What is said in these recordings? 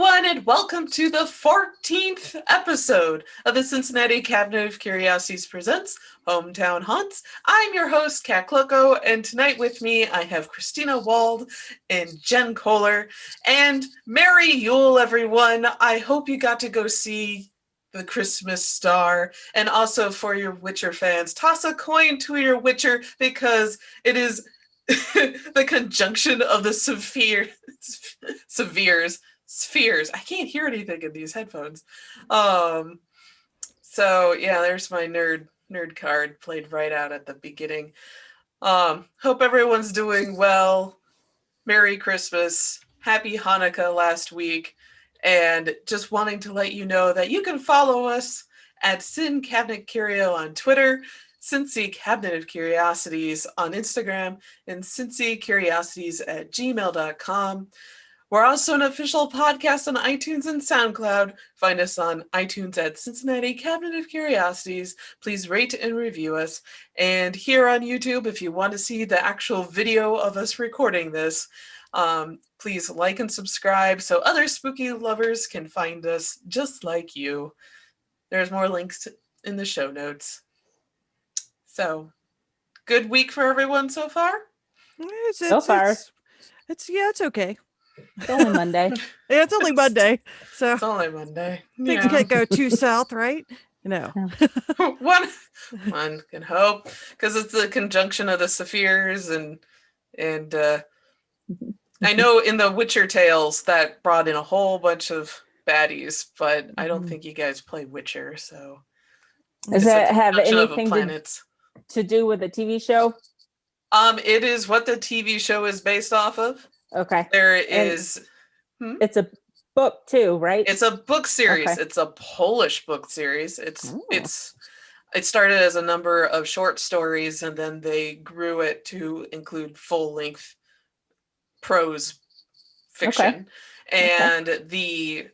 everyone, and welcome to the 14th episode of the Cincinnati Cabinet of Curiosities Presents Hometown Haunts. I'm your host, Kat Klockow, and tonight with me I have Christina, Wald, and Jen Koehler. And Merry Yule, everyone. I hope you got to go see the Christmas star. And also for your Witcher fans, toss a coin to your Witcher because it is the conjunction of the spheres. I can't hear anything in these headphones. So yeah, there's my nerd card played right out at the beginning. Hope everyone's doing well. Merry Christmas. Happy Hanukkah last week. And just wanting to let you know that you can follow us at Cin Cabinet Curio on Twitter, Cincy Cabinet of Curiosities on Instagram, and cincycuriosities@gmail.com. We're also an official podcast on iTunes and SoundCloud. Find us on iTunes at Cincinnati Cabinet of Curiosities. Please rate and review us. And here on YouTube, if you want to see the actual video of us recording this, please like and subscribe so other spooky lovers can find us just like you. There's more links in the show notes. So, good week for everyone so far? So far. It's okay. It's only Monday. Yeah, it's only Monday. So It's only Monday. things can't go too south, right? No. One can hope, because it's the conjunction of the spheres and I know in the Witcher tales that brought in a whole bunch of baddies, but I don't think you guys play Witcher, so Does it have anything to do with the TV show? It is what the TV show is based off of. Okay. There is It's a book too, right? It's a book series. Okay. It's a Polish book series. It started as a number of short stories, and then they grew it to include full-length prose fiction. Okay. And the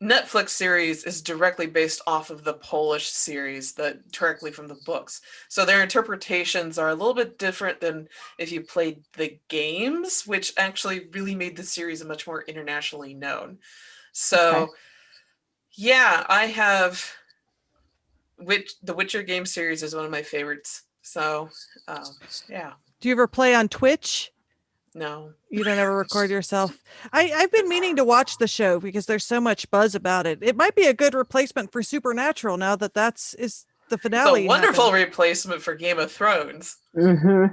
Netflix series is directly based off of the Polish series, directly from the books. So their interpretations are a little bit different than if you played the games, which actually really made the series much more internationally known. So, yeah, I have the Witcher game series is one of my favorites. So, yeah. Do you ever play on Twitch? No. You don't ever record yourself? I've been meaning to watch the show because there's so much buzz about it. It might be a good replacement for Supernatural now that is the finale. It's a wonderful replacement for Game of Thrones. I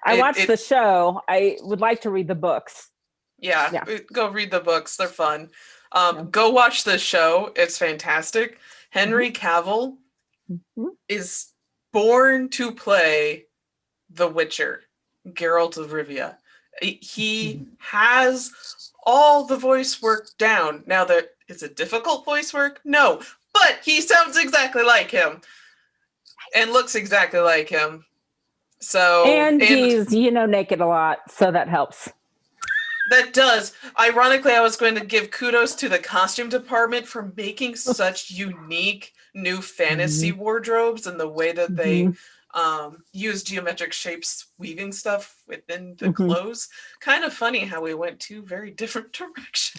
watched the show. I would like to read the books. Yeah. Go read the books. They're fun. Go watch the show. It's fantastic. Henry Cavill is born to play The Witcher. Geralt of Rivia. He has all the voice work down. Now, is it difficult voice work? No, but he sounds exactly like him and looks exactly like him. So, and he's naked a lot, so that helps. That does. Ironically, I was going to give kudos to the costume department for making such unique new fantasy wardrobes and the way that they use geometric shapes weaving stuff within the clothes. Kind of funny how we went two very different directions.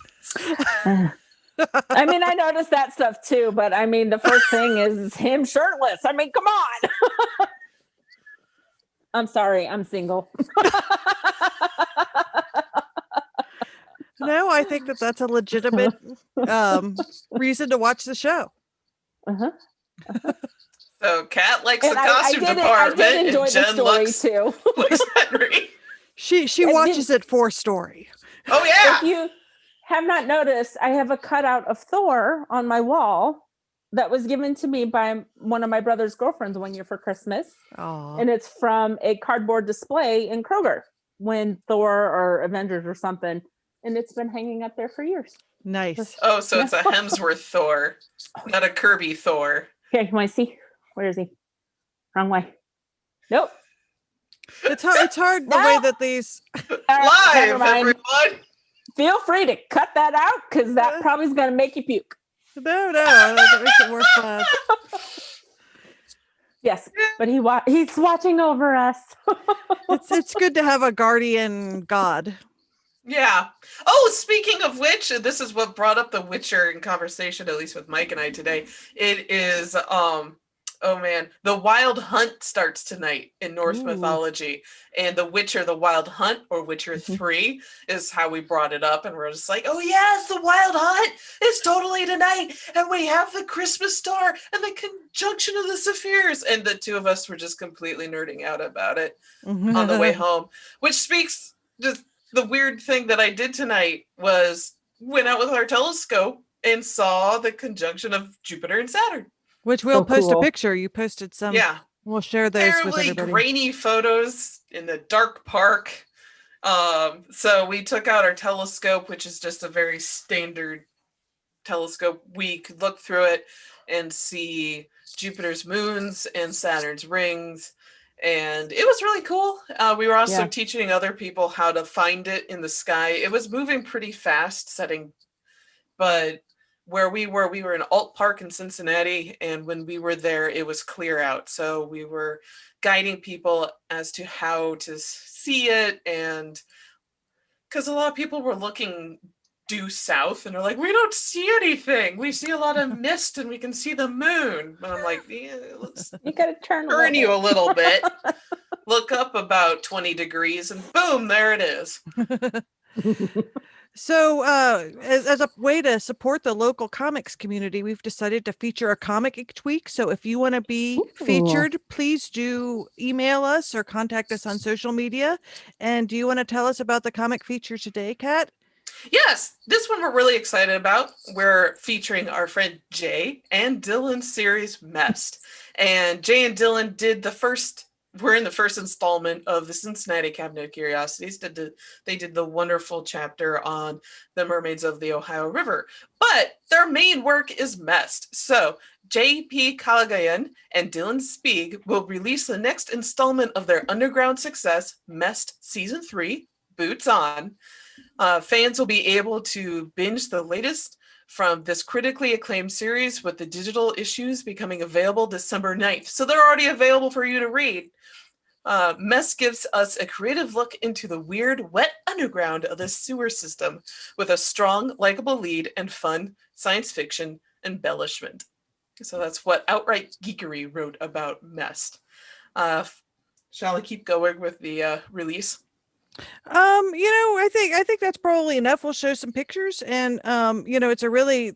I mean, I noticed that stuff too, but I mean, the first thing is him shirtless. I mean, come on. I'm sorry, I'm single. No, I think that's a legitimate reason to watch the show. So Kat likes the costume department, I did enjoy and Jen the story too. likes Henry. She watches it for story. Oh yeah. If you have not noticed, I have a cutout of Thor on my wall that was given to me by one of my brother's girlfriends one year for Christmas. Aww. And it's from a cardboard display in Kroger when Thor or Avengers or something. And it's been hanging up there for years. Nice. Oh, so it's a Hemsworth Thor, not a Kirby Thor. Okay, can I see? Where is he? Wrong way. Nope. It's hard the way that these live, everyone. Feel free to cut that out because that probably is going to make you puke. No, that makes it more fun. Yes, but he's watching over us. It's good to have a guardian god. Yeah. Oh, speaking of which, this is what brought up The Witcher in conversation, at least with Mike and I today. It is, oh man, the Wild Hunt starts tonight in Norse Ooh. mythology. And The Witcher, the Wild Hunt, or Witcher 3, is how we brought it up. And we're just like, oh yes, the Wild Hunt is totally tonight. And we have the Christmas star and the conjunction of the Sephirs. And the two of us were just completely nerding out about it on the way home, which speaks just the weird thing that I did tonight was went out with our telescope and saw the conjunction of Jupiter and Saturn. Which we'll post cool. a picture. You posted some. Yeah. We'll share those with Terribly everybody. grainy photos in the dark park. So we took out our telescope, which is just a very standard telescope. We could look through it and see Jupiter's moons and Saturn's rings. And it was really cool. We were also teaching other people how to find it in the sky. It was moving pretty fast, but where we were in Alt Park in Cincinnati, and when we were there, it was clear out. So we were guiding people as to how to see it, and because a lot of people were looking due south and are like, we don't see anything. We see a lot of mist and we can see the moon. And I'm like, yeah, let's You gotta turn you a little bit. Look up about 20 degrees and boom, there it is. So as a way to support the local comics community, we've decided to feature a comic each week. So if you want to be featured, please do email us or contact us on social media. And do you want to tell us about the comic feature today, Kat? Yes, this one we're really excited about. We're featuring our friend Jay and Dylan's series Mest. And Jay and Dylan we're in the first installment of the Cincinnati Cabinet of Curiosities. They did the wonderful chapter on the mermaids of the Ohio River. But their main work is Mest. So J.P. Kalagayan and Dylan Spieg will release the next installment of their underground success, Mest Season 3, Boots On. Fans will be able to binge the latest from this critically acclaimed series, with the digital issues becoming available December 9th. So they're already available for you to read. Mess gives us a creative look into the weird, wet underground of the sewer system, with a strong, likable lead and fun science fiction embellishment. So that's what Outright Geekery wrote about Mest. Shall I keep going with the release? I think that's probably enough. We'll show some pictures, and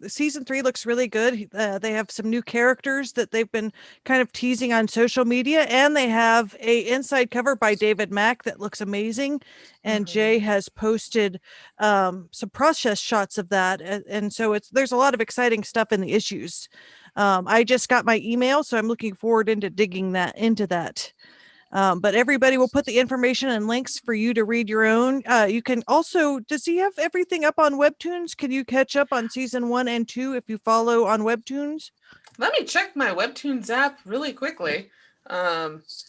season 3 looks really good. They have some new characters that they've been kind of teasing on social media, and they have a inside cover by David Mack that looks amazing. And Jay has posted some process shots of that, and so there's a lot of exciting stuff in the issues. I just got my email, so I'm looking forward into digging into that. But everybody will put the information and links for you to read your own. You can also, does he have everything up on Webtoons? Can you catch up on season 1 and 2 if you follow on Webtoons? Let me check my Webtoons app really quickly. Let's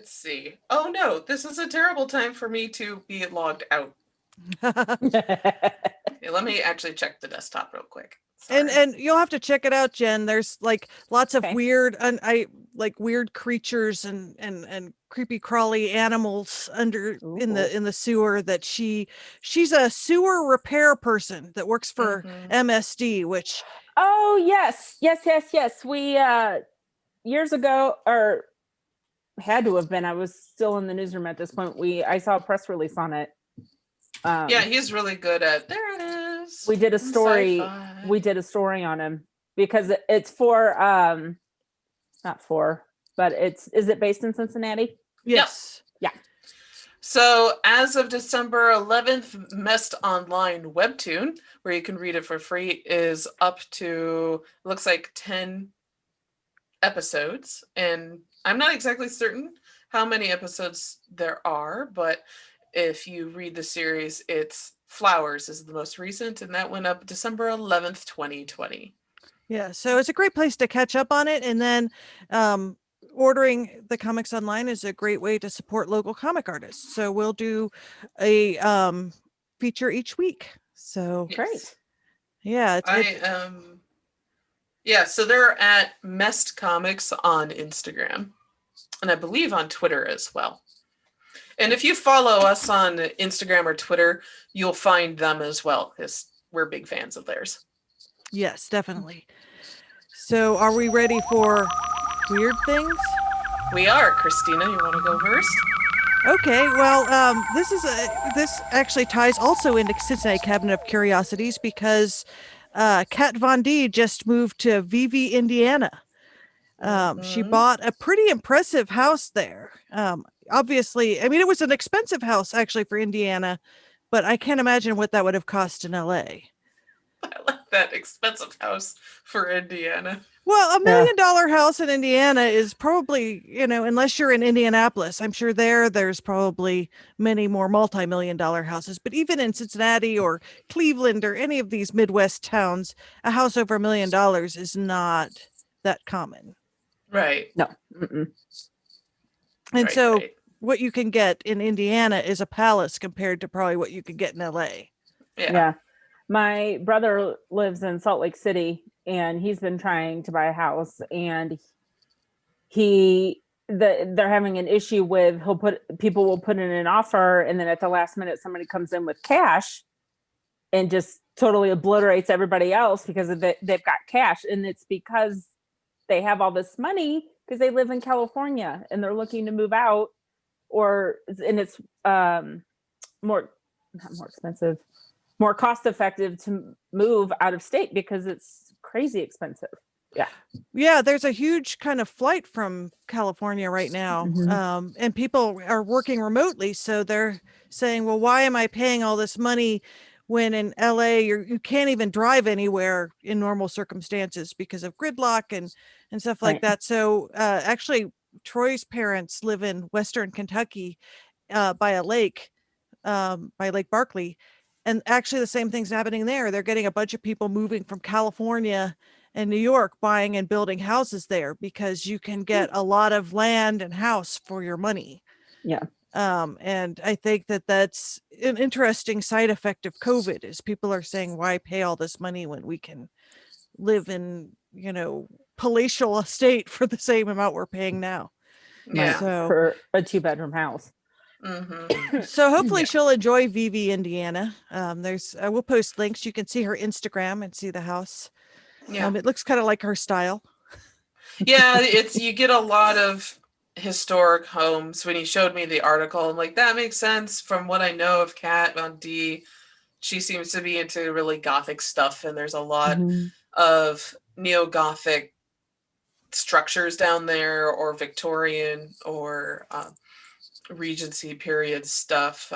see. Oh no, this is a terrible time for me to be logged out. Okay, let me actually check the desktop real quick. Sorry. And you'll have to check it out, Jen. There's like lots of weird weird creatures and creepy crawly animals under in the sewer that she's a sewer repair person that works for MSD, which yes. We years ago, or had to have been, I was still in the newsroom at this point. I saw a press release on it. Yeah, he's really good at there it is. We did a story. Sci-fi. We did a story on him because it's for not for, but is it based in Cincinnati? Yes. Yep. Yeah. So as of December 11th, Mest Online Webtoon, where you can read it for free, is up to, looks like 10 episodes. And I'm not exactly certain how many episodes there are, but if you read the series, it's Flowers is the most recent, and that went up December 11th, 2020. Yeah, so it's a great place to catch up on it, and then ordering the comics online is a great way to support local comic artists. So we'll do a feature each week. So great. Yeah, so they're at Mest Comics on Instagram, and I believe on Twitter as well. And if you follow us on Instagram or Twitter, you'll find them as well, because we're big fans of theirs. Yes, definitely. So are we ready for weird things? We are. Christina, you want to go first? Okay, well, this actually ties also into Cincinnati Cabinet of Curiosities because Kat Von D just moved to Vevay, Indiana. She bought a pretty impressive house there. Obviously, I mean, it was an expensive house actually for Indiana, but I can't imagine what that would have cost in LA. I like that expensive house for Indiana. Well, $1 million house in Indiana is probably, unless you're in Indianapolis, I'm sure there's probably many more multi-million-dollar houses. But even in Cincinnati or Cleveland or any of these Midwest towns, a house over $1 million is not that common. Right. No. Mm-mm. And so what you can get in Indiana is a palace compared to probably what you could get in LA. Yeah. My brother lives in Salt Lake City, and he's been trying to buy a house, and they're having an issue with people will put in an offer, and then at the last minute somebody comes in with cash and just totally obliterates everybody else because they've got cash, and it's because they have all this money because they live in California and they're looking to move out, and it's not more expensive, more cost effective to move out of state because it's crazy expensive. Yeah, there's a huge kind of flight from California right now. Mm-hmm. And people are working remotely, so they're saying, well, why am I paying all this money when in LA you can't even drive anywhere in normal circumstances because of gridlock and stuff like that. So actually Troy's parents live in Western Kentucky by a lake, by Lake Barkley. And actually the same thing's happening there. They're getting a bunch of people moving from California and New York buying and building houses there because you can get a lot of land and house for your money. Yeah. And I think that's an interesting side effect of COVID is people are saying, why pay all this money when we can live in, palatial estate for the same amount we're paying now? Yeah. So, for a 2-bedroom house. Mm-hmm. So hopefully she'll enjoy Vevay, Indiana. We'll post links. You can see her Instagram and see the house. Yeah. It looks kind of like her style. Yeah, you get a lot of historic homes. When he showed me the article, I'm like, that makes sense. From what I know of Kat Von D, she seems to be into really Gothic stuff, and there's a lot of neo-Gothic structures down there, or Victorian, or Regency period stuff.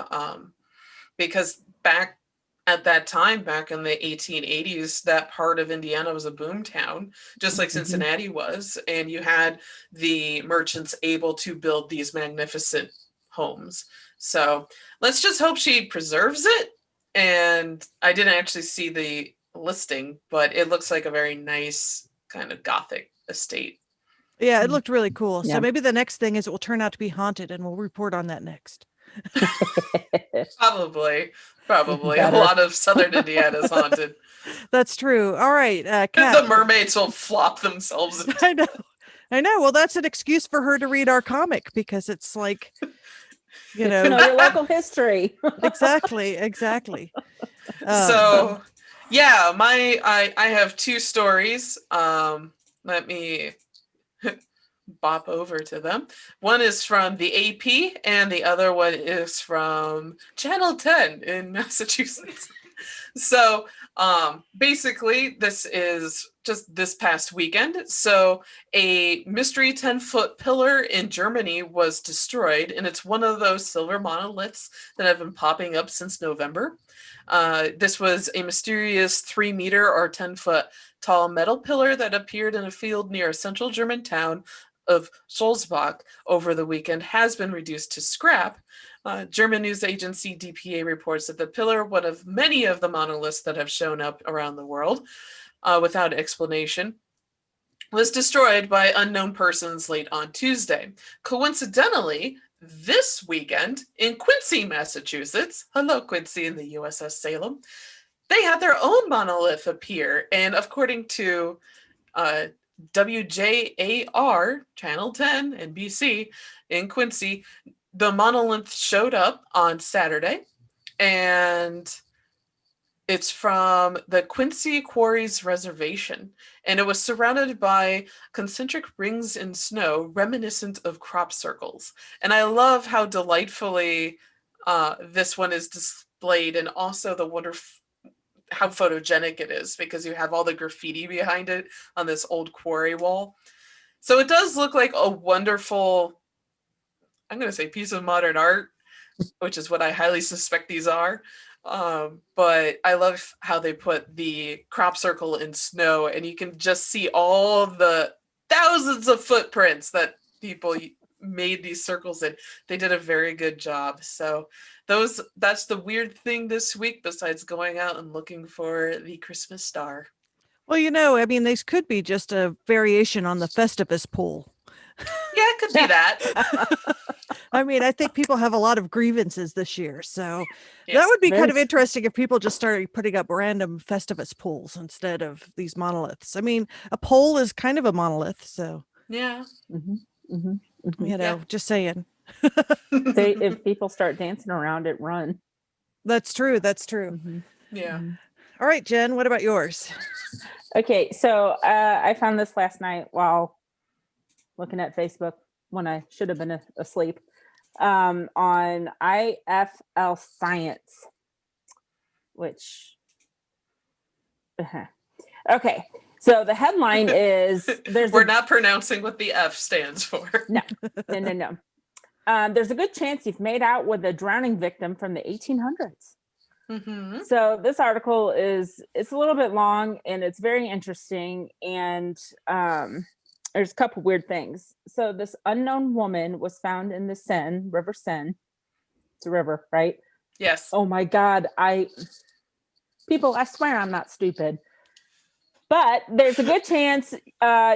Because back at that time, back in the 1880s, that part of Indiana was a boom town, just like Cincinnati was. And you had the merchants able to build these magnificent homes. So let's just hope she preserves it. And I didn't actually see the listing, but it looks like a very nice kind of Gothic estate. Yeah, it looked really cool. Yeah. So maybe the next thing is it will turn out to be haunted and we'll report on that next. Probably. Better. A lot of southern Indiana is haunted. That's true. All right, Kat. The mermaids will flop themselves. I know. Well, that's an excuse for her to read our comic because it's like, Your local history. Exactly. So, yeah, I have 2 stories. Let me bop over to them. One is from the AP, and the other one is from Channel 10 in Massachusetts. So, basically, this is just this past weekend. So, a mystery 10-foot pillar in Germany was destroyed, and it's one of those silver monoliths that have been popping up since November. This was a mysterious 3-meter or 10-foot tall metal pillar that appeared in a field near a central German town of Sulzbach over the weekend, has been reduced to scrap. German news agency DPA reports that the pillar, one of many of the monoliths that have shown up around the world without explanation, was destroyed by unknown persons late on Tuesday. Coincidentally, this weekend in Quincy, Massachusetts, hello Quincy in the USS Salem, they had their own monolith appear, and according to WJAR, Channel 10, NBC, in Quincy, the monolith showed up on Saturday, and it's from the Quincy Quarries Reservation, and it was surrounded by concentric rings in snow reminiscent of crop circles. And I love how delightfully this one is displayed, and also how photogenic it is, because you have all the graffiti behind it on this old quarry wall. So it does look like a wonderful, I'm going to say, piece of modern art, which is what I highly suspect these are. But I love how they put the crop circle in snow, and you can just see all the thousands of footprints that people made these circles in. They did a very good job. So that's the weird thing this week, besides going out and looking for the Christmas star. Well, I mean, these could be just a variation on the Festivus pool. Yeah, it could be that. I mean, I think people have a lot of grievances this year, so Yes. that would be kind of interesting if people just started putting up random Festivus pools instead of these monoliths. I mean, a pole is kind of a monolith, so Yeah. just saying. Say if people start dancing around it, run. That's true. That's true. Mm-hmm. Yeah. All right, Jen, what about yours? Okay, so I found this last night while looking at Facebook when I should have been asleep, on IFL Science, which, okay. So the headline is we're not pronouncing what the F stands for. No. There's a good chance you've made out with a drowning victim from the 1800s. Mm-hmm. So this article it's a little bit long, and it's very interesting, and there's a couple weird things. So this unknown woman was found in the Seine, River Seine. It's a river, right? Yes. Oh my God. People, I swear I'm not stupid. But there's a good chance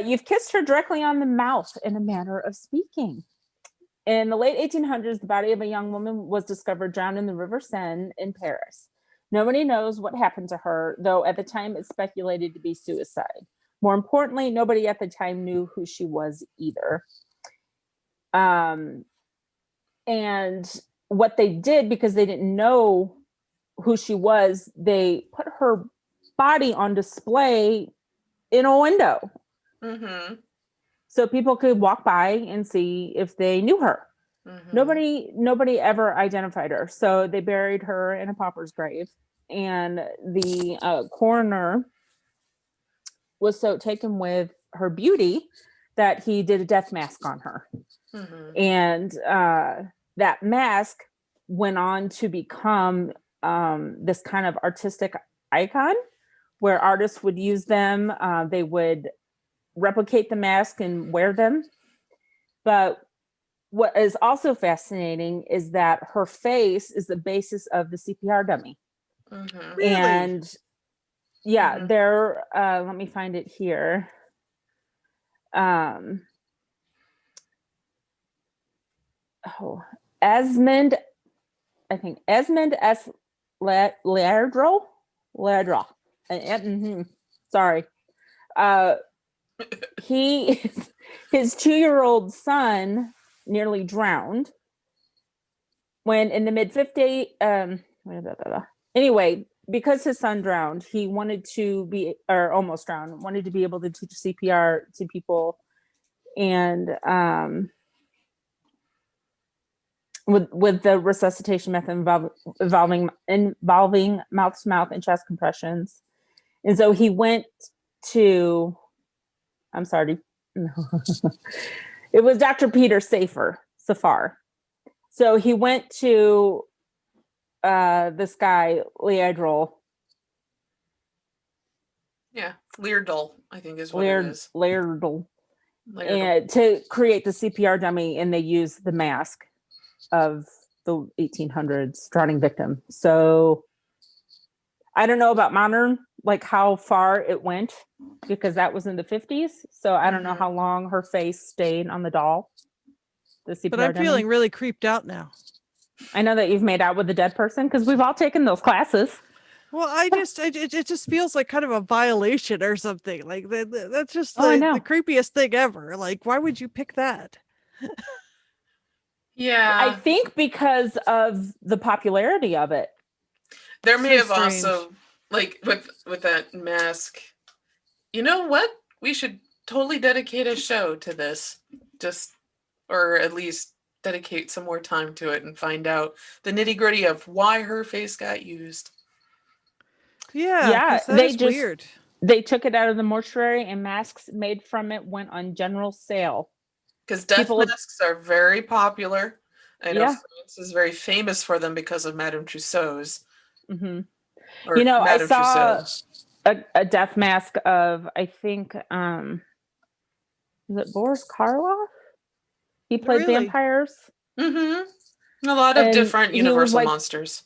you've kissed her directly on the mouth, in a manner of speaking. In the late 1800s, the body of a young woman was discovered drowned in the River Seine in Paris. Nobody knows what happened to her, though at the time it's speculated to be suicide. More importantly, nobody at the time knew who she was either. And what they did, because they didn't know who she was, they put her body on display in a window. Mm-hmm. So people could walk by and see if they knew her. Mm-hmm. Nobody ever identified her. So they buried her in a pauper's grave. And the coroner was so taken with her beauty that he did a death mask on her. Mm-hmm. And that mask went on to become this kind of artistic icon, where artists would use them. They would replicate the mask and wear them. But what is also fascinating is that her face is the basis of the CPR dummy. Mm-hmm. Really? And yeah, there, let me find it here. Esmond S. Ladro. Sorry. His 2-year-old son nearly drowned when in the mid 50s. Anyway, because his son drowned, he wanted to be, or almost drowned, wanted to be able to teach CPR to people. And with the resuscitation method involving mouth to mouth and chest compressions. And so he went to, I'm sorry, it was Dr. Peter Safar. So he went to this guy, Leardol. Yeah, Leardol, I think is what it is. Leardol. And to create the CPR dummy, and they used the mask of the 1800s drowning victim. So I don't know about modern, like how far it went, because that was in the 50s. So I don't know how long her face stayed on the doll. The CPR but I'm dummy. Feeling really creeped out now. I know that you've made out with a dead person, because we've all taken those classes. Well, it just feels like kind of a violation or something. Like that's just the creepiest thing ever. Like, why would you pick that? I Yeah. think because of the popularity of it. There may So have strange. also, like, with that mask, you know what? We should totally dedicate a show to this. Just, or at least dedicate some more time to it and find out the nitty-gritty of why her face got used. Yeah, Yeah, because that is weird. they took it out of the mortuary and masks made from it went on general sale. Because death People- masks are very popular. I know Yeah. France is very famous for them because of Madame Tussauds. hmm Or You know, I Madame saw Tussauds. a death mask of, I think, is it Boris Karloff? He played Really? vampires. Mm-hmm. A lot of And different he was Universal like, monsters.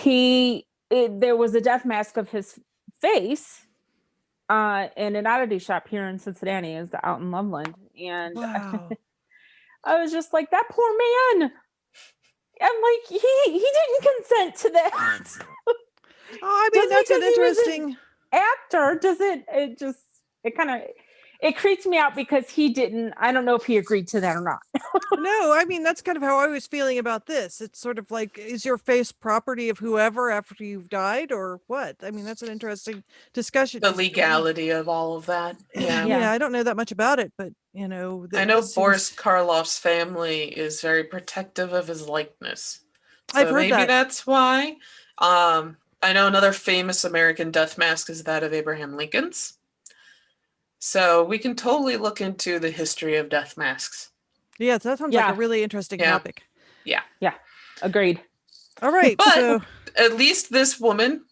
there was a death mask of his face in an oddity shop here in Cincinnati, is out in Loveland. And Wow. I was just like, that poor man. I'm like, he didn't consent to that. Oh, I mean, Just that's an because he was an interesting. actor doesn't, it kind of, it creeps me out because he didn't, I don't know if he agreed to that or not. No, I mean, that's kind of how I was feeling about this. It's sort of like, is your face property of whoever after you've died or what? I mean, that's an interesting discussion. The 'cause, legality of all of that. Yeah. Yeah, I don't know that much about it, but I know this Boris seems. Karloff's family is very protective of his likeness. I've So heard maybe that. that's why. I know another famous American death mask is that of Abraham Lincoln's. So we can totally look into the history of death masks. Yeah, that sounds like a Yeah. really interesting Yeah. topic. Yeah. Yeah, agreed. All right, But so at least this woman,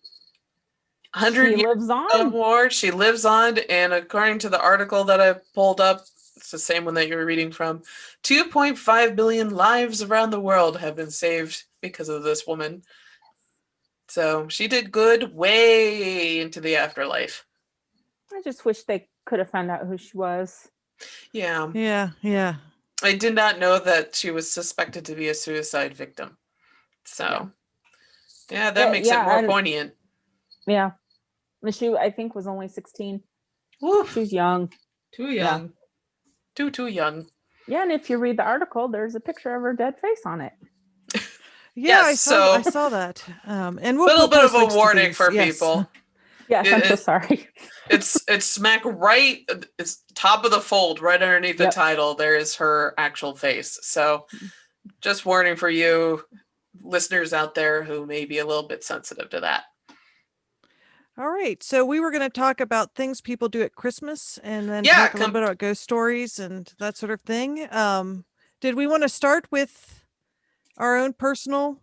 100 She years lives or on. more, she lives on, and according to the article that I pulled up, it's the same one that you were reading from, 2.5 billion lives around the world have been saved because of this woman. So she did good way into the afterlife. I just wish they could have found out who she was. Yeah. yeah. I did not know that she was suspected to be a suicide victim. So, yeah, that makes it more and- poignant. Yeah. And she, I think, was only 16. Woof. She was young. Too young. Too young. Yeah, and if you read the article, there's a picture of her dead face on it. Yeah, Yes, I so- saw that. And we'll Little put bit of post a links to warning these, for yes. people. Yes, I'm so sorry. It's smack right. It's top of the fold, right underneath the Yep. title. There is her actual face. So, just warning for you, listeners out there who may be a little bit sensitive to that. All right, so we were going to talk about things people do at Christmas, and then Yeah, talk a little bit about ghost stories and that sort of thing. Did we want to start with our own personal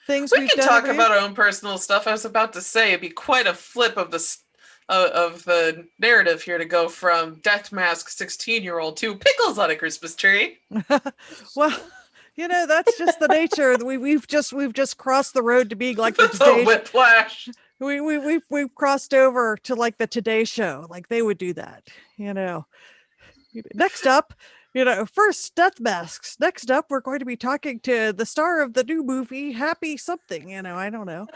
things We we've can done talk every about year? our own personal stuff. I was about to say it'd be quite a flip of the narrative here to go from death mask 16-year-old to pickles on a Christmas tree. Well, that's just the nature. We've just crossed the road to being like the That's a Today. whiplash. We've crossed over to like the Today Show. Like they would do that. Next up, first death masks. Next up, we're going to be talking to the star of the new movie, Happy Something. I don't know.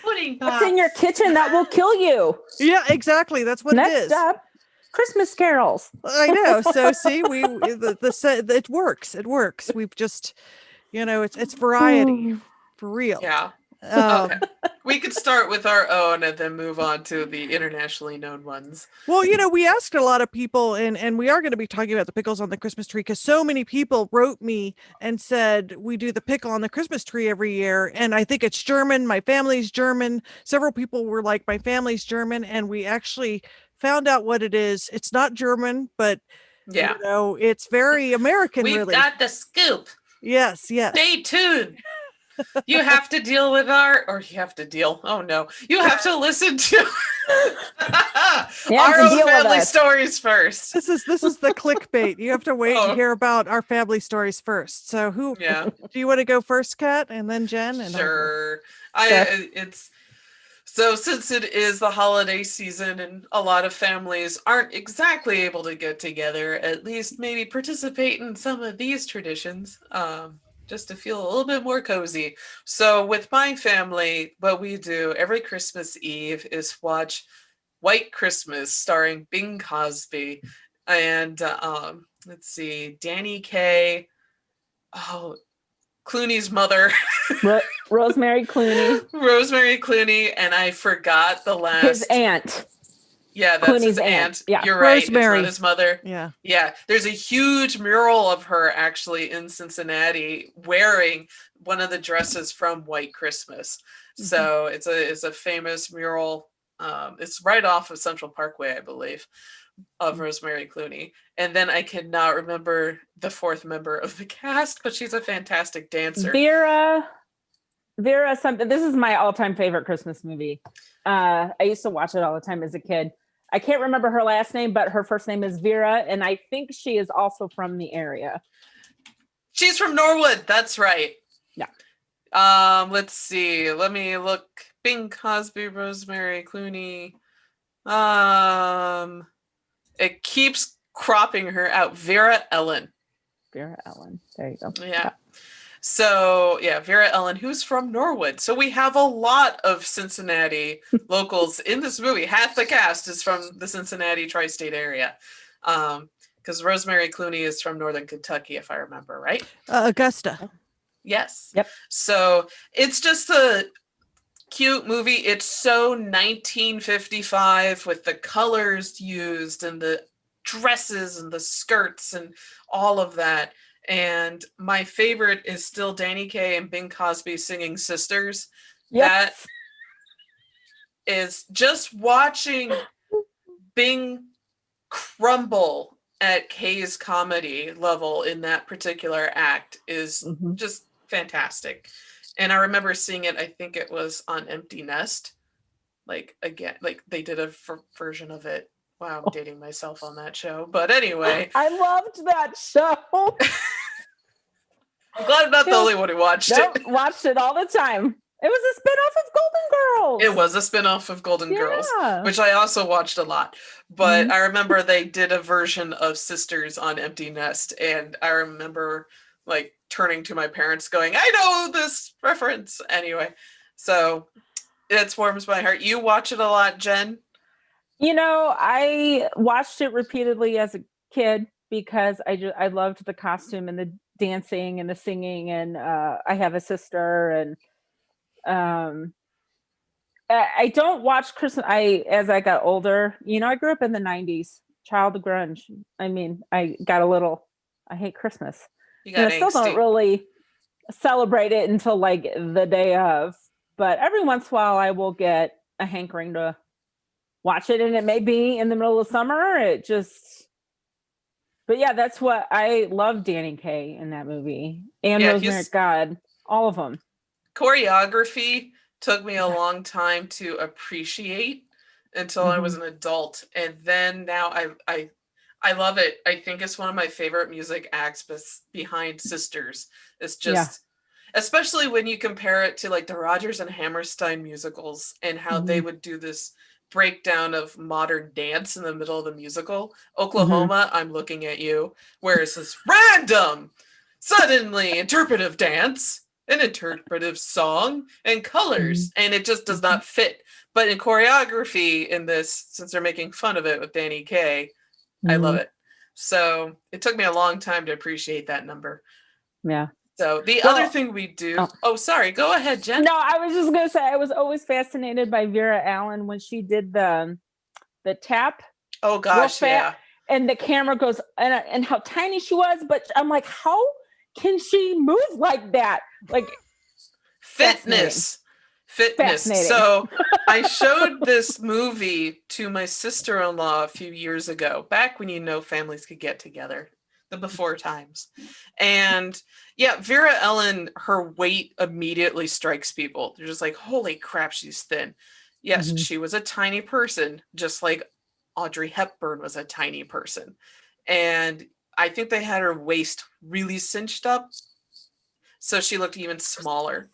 Pudding What's in your kitchen that will kill you? Yeah, exactly. That's what it Next is. up, Christmas carols. I know. So see, it works. It works. We've just, it's variety for real. Yeah. Um, Okay. We could start with our own and then move on to the internationally known ones. Well, we asked a lot of people, and we are going to be talking about the pickles on the Christmas tree because so many people wrote me and said we do the pickle on the Christmas tree every year, and I think it's German. My family's German. Several people were like, my family's German, and we actually found out what it is. It's not German, but Yeah. it's very American. We've really. got the scoop. Yes. Stay tuned. You have to deal with you have to deal. Oh no. You have to listen to our own family stories first. This is the clickbait. You have to wait Oh. to hear about our family stories first. So do you want to go first, Kat, and then Jen? And sure. So since it is the holiday season and a lot of families aren't exactly able to get together, at least maybe participate in some of these traditions, just to feel a little bit more cozy. So with my family, what we do every Christmas Eve is watch White Christmas starring Bing Cosby. And let's see, Danny Kaye. Oh, Clooney's mother. Rosemary Clooney. Rosemary Clooney, and I forgot the last. His aunt. Yeah, that's Clooney's his aunt. Yeah. You're right. Rosemary. It's not his mother. Yeah. Yeah. There's a huge mural of her actually in Cincinnati wearing one of the dresses from White Christmas. So it's a famous mural. It's right off of Central Parkway, I believe, of Rosemary Clooney. And then I cannot remember the fourth member of the cast, but she's a fantastic dancer. Vera something. This is my all-time favorite Christmas movie. I used to watch it all the time as a kid. I can't remember her last name, but her first name is Vera, and I think she is also from the area. She's from Norwood. That's right. Yeah. Let's see. Let me look. Bing Crosby, Rosemary Clooney. It keeps cropping her out. Vera Ellen. Vera Ellen. There you go. Yeah. So, yeah, Vera Ellen, who's from Norwood. So we have a lot of Cincinnati locals in this movie. Half the cast is from the Cincinnati tri-state area. Because Rosemary Clooney is from Northern Kentucky, if I remember, right? Augusta. Yes. Yep. So it's just a cute movie. It's so 1955 with the colors used and the dresses and the skirts and all of that. And my favorite is still Danny Kaye and Bing Crosby singing Sisters. Yes. That is just watching Bing crumble at Kaye's comedy level in that particular act is just fantastic. And I remember seeing it, I think it was on Empty Nest. Like, again, like they did a version of it. Wow, I'm dating myself on that show. But anyway. I loved that show. I'm glad I'm not the only one who watched it. Watched it all the time. It was a spinoff of Golden Girls. It was a spinoff of Golden Girls, which I also watched a lot. But I remember they did a version of Sisters on Empty Nest. And I remember like turning to my parents going, I know this reference. Anyway, so it warms my heart. You watch it a lot, Jen? You know, I watched it repeatedly as a kid because I loved the costume and the dancing and the singing, and I have a sister, and I don't watch Christmas. As I got older, you know, I grew up in the 90s, child of grunge. I mean, I hate Christmas. I still don't really celebrate it until like the day of, but every once in a while I will get a hankering to watch it, and it may be in the middle of summer. But yeah, that's what I love. Danny Kaye in that movie, and Rosemary, God, all of them. Choreography took me a long time to appreciate until I was an adult, and then now I love it. I think it's one of my favorite music acts behind Sisters. It's just, especially when you compare it to like the Rodgers and Hammerstein musicals and how they would do this breakdown of modern dance in the middle of the musical. Oklahoma, I'm looking at you, where it's this random, suddenly interpretive dance, an interpretive song, and colors, and it just does not fit. But in choreography in this, since they're making fun of it with Danny Kaye, I love it. So it took me a long time to appreciate that number. Yeah. So the other thing we do, sorry, go ahead, Jen. No, I was just going to say, I was always fascinated by Vera Allen when she did the tap. Oh gosh, yeah. And the camera goes, and how tiny she was, but I'm like, how can she move like that? Like fitness. So I showed this movie to my sister-in-law a few years ago, back when, families could get together, the before times. And yeah, Vera Ellen, her weight immediately strikes people. They're just like, holy crap, she's thin. Yes, she was a tiny person, just like Audrey Hepburn was a tiny person. And I think they had her waist really cinched up, so she looked even smaller.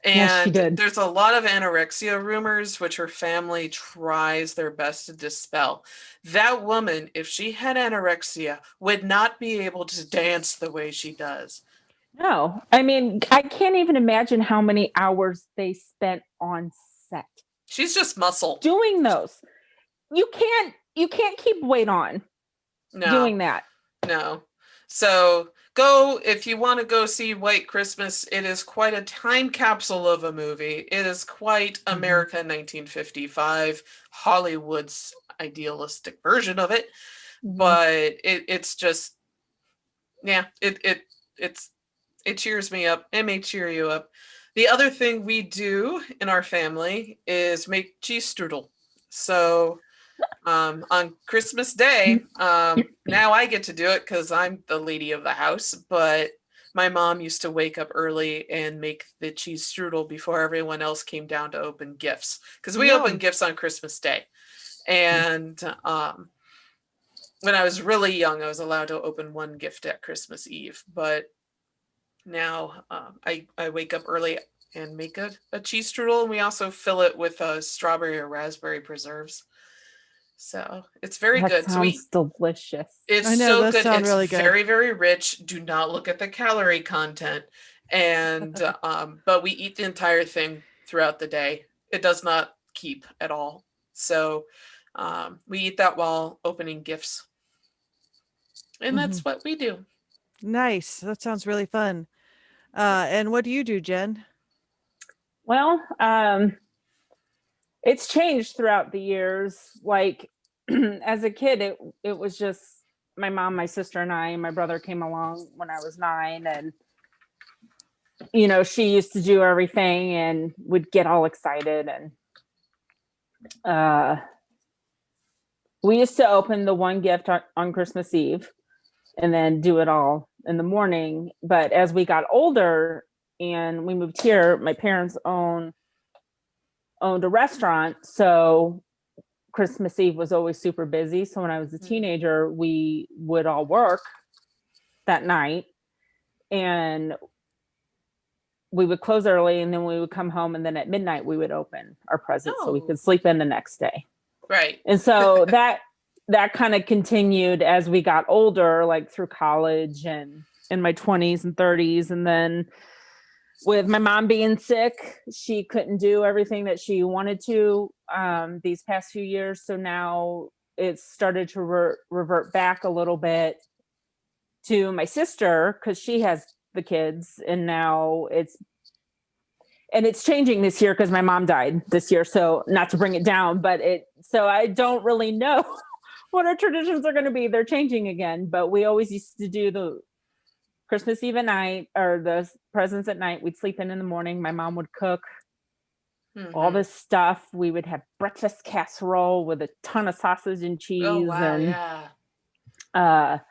And there's a lot of anorexia rumors, which her family tries their best to dispel. That woman, if she had anorexia, would not be able to dance the way she does. No, I mean, I can't even imagine how many hours they spent on set. She's just muscle. Doing those. You can't keep weight on. No, doing that. no. So go if you want to go see White Christmas. It is quite a time capsule of a movie. It is quite America 1955, Hollywood's idealistic version of it. But it's just, yeah, it cheers me up. It may cheer you up. The other thing we do in our family is make cheese strudel. So on Christmas Day, now I get to do it because I'm the lady of the house, but my mom used to wake up early and make the cheese strudel before everyone else came down to open gifts, because we open gifts on Christmas Day. And when I was really young, I was allowed to open one gift at Christmas Eve, but now I wake up early and make a cheese strudel, and we also fill it with strawberry or raspberry preserves. So it's very That good. sounds delicious. It's I know, so that good. sounds It's really good. very, very rich. Do not look at the calorie content. And but we eat the entire thing throughout the day. It does not keep at all. So we eat that while opening gifts. And that's what we do. Nice. That sounds really fun. And what do you do, Jen? Well, it's changed throughout the years. Like as a kid, it was just my mom, my sister, and I. And my brother came along when I was 9, and she used to do everything and would get all excited. And we used to open the one gift on Christmas Eve, and then do it all in the morning. But as we got older and we moved here, my parents owned a restaurant, so Christmas Eve was always super busy. So when I was a teenager, we would all work that night, and we would close early, and then we would come home, and then at midnight we would open our presents so we could sleep in the next day. Right. And so that kind of continued as we got older, like through college and in my 20s and 30s. And then with my mom being sick, she couldn't do everything that she wanted to these past few years. So now it's started to revert back a little bit to my sister, because she has the kids, and now it's changing this year because my mom died this year. So not to bring it down, but so I don't really know what our traditions are going to be. They're changing again, but we always used to do the Christmas Eve at night, or the presents at night. We'd sleep in the morning. My mom would cook all this stuff. We would have breakfast casserole with a ton of sausage and cheese. Oh, wow, and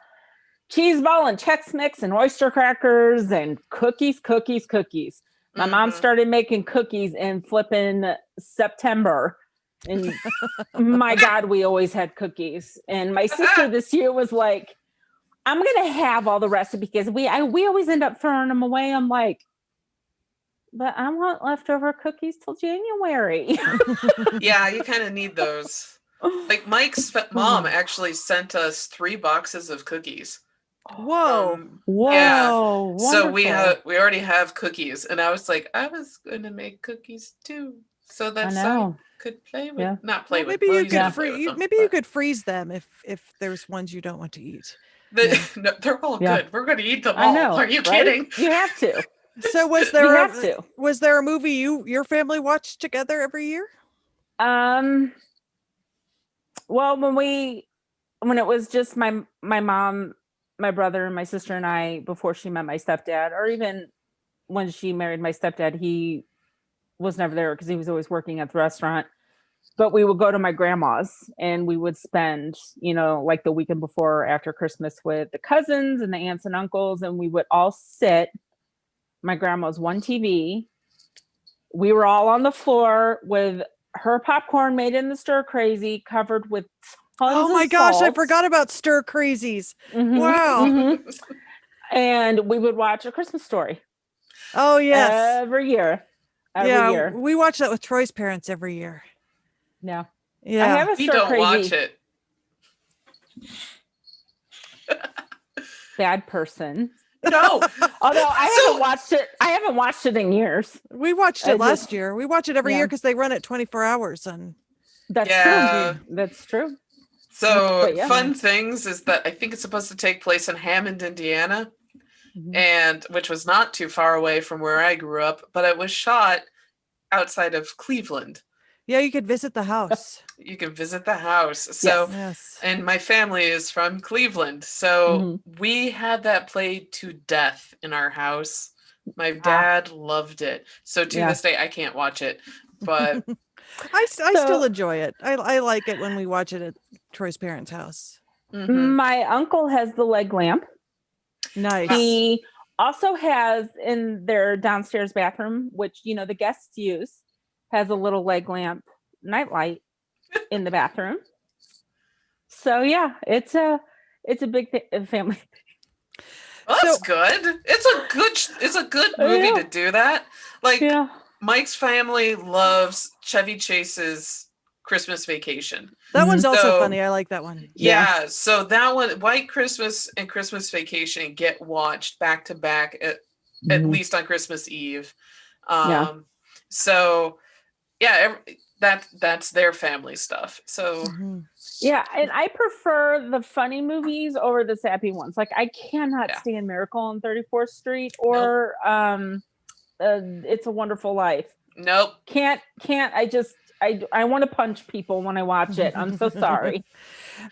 cheese ball and Chex Mix and oyster crackers and cookies. My mom started making cookies in flipping September. And my God, we always had cookies. And my sister this year was like, I'm going to have all the recipes, because we always end up throwing them away. I'm like, but I want leftover cookies till January. Yeah, you kind of need those. Like Mike's mom actually sent us 3 boxes of cookies. Whoa. Whoa. Yeah. Wonderful. So we already have cookies, and I was like, I was going to make cookies too, so that I could play with, not play with. Maybe Well, you could maybe you could freeze them if there's ones you don't want to eat. No, they're all good. We're going to eat them all. I know, Are you right? kidding? You have to. So was there a movie your family watched together every year? Well, when it was just my mom, my brother, and my sister and I, before she met my stepdad, or even when she married my stepdad, he was never there because he was always working at the restaurant. But we would go to my grandma's, and we would spend, like the weekend before or after Christmas with the cousins and the aunts and uncles, and we would all sit. My grandma's one TV. We were all on the floor with her popcorn made in the stir crazy, covered with tons of Oh my gosh, salt. I forgot about stir crazies. Mm-hmm, Wow. Mm-hmm. And we would watch A Christmas Story. Oh yes. Every year. Year. We watch that with Troy's parents every year. Yeah. Yeah. I have a We stir don't crazy watch it. bad person. No. Although I haven't watched it in years. We watched it last year. We watch it every year because they run it 24 hours. And that's true. That's true. So But yeah. fun things is that I think it's supposed to take place in Hammond, Indiana, and which was not too far away from where I grew up, but it was shot outside of Cleveland. Yeah, you could visit the house. You can visit the house. So, Yes. and my family is from Cleveland, so we had that played to death in our house. My dad loved it. So to this day, I can't watch it, but I still enjoy it. I like it when we watch it at Troy's parents' house. My uncle has the leg lamp. Nice. He also has in their downstairs bathroom, which the guests use, has a little leg lamp nightlight in the bathroom. So yeah, it's a big family thing. Well, that's good. It's a good movie to do that. Like Mike's family loves Chevy Chase's Christmas Vacation. That one's also funny. I like that one. Yeah, so that one, White Christmas and Christmas Vacation, get watched back to back at least on Christmas Eve. So yeah, that's their family stuff. So yeah, and I prefer the funny movies over the sappy ones. Like I cannot stand Miracle on 34th Street or It's a Wonderful Life. Nope. Can't. I want to punch people when I watch it. I'm so sorry.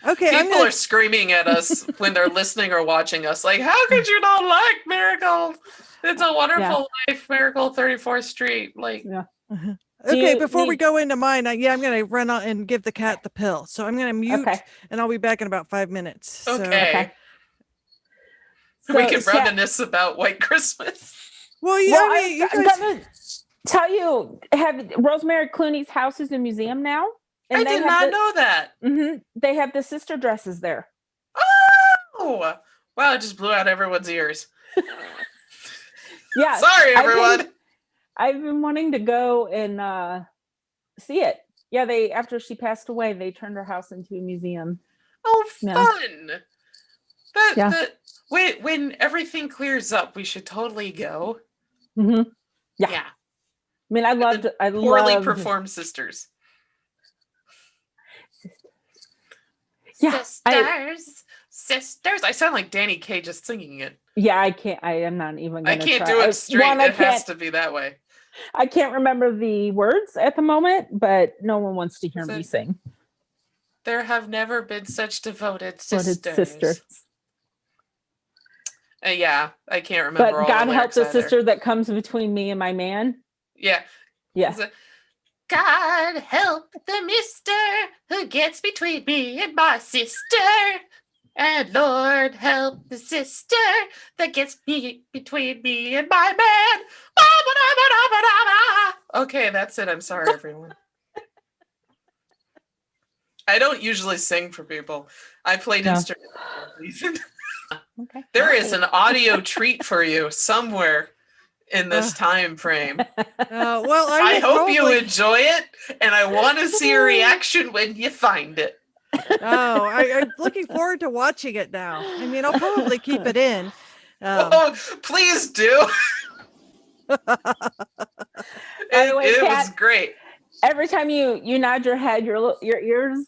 Okay. People are screaming at us when they're listening or watching us. Like, how could you not like Miracle? It's a Wonderful Life, Miracle 34th Street. Like, Okay, before we go into mine, I'm going to run out and give the cat the pill. So I'm going to mute and I'll be back in about 5 minutes. Okay. So, we can reminisce about White Christmas. Well, yeah, I'm going to tell you, Rosemary Clooney's house is a museum now. And I did not know that. They have the sister dresses there. Oh, wow. It just blew out everyone's ears. Yeah. Sorry, everyone. I've been wanting to go and see it. Yeah, after she passed away, they turned her house into a museum. Oh, fun. Wait, when everything clears up, we should totally go. Yeah. Yeah. I mean, I loved poorly performed sisters. Yeah, sisters. I sound like Danny Kaye just singing it. Yeah, I can't. I am not even. I can't do it straight. It has to be that way. I can't remember the words at the moment, but no one wants to hear me sing. There have never been such devoted sisters. Yeah, I can't remember. But God help the sister that comes between me and my man. Yeah. Yeah. God help the mister who gets between me and my sister. And Lord help the sister that gets between me and my man. Okay, that's it. I'm sorry, everyone. I don't usually sing for people. I played instruments for a reason. Okay. There is an audio treat for you somewhere in this time frame. Well, I hope you enjoy it, and I want to see your reaction when you find it. I'm looking forward to watching it now. I mean, I'll probably keep it in. Please do. It was great. Every time you nod your head, your ears.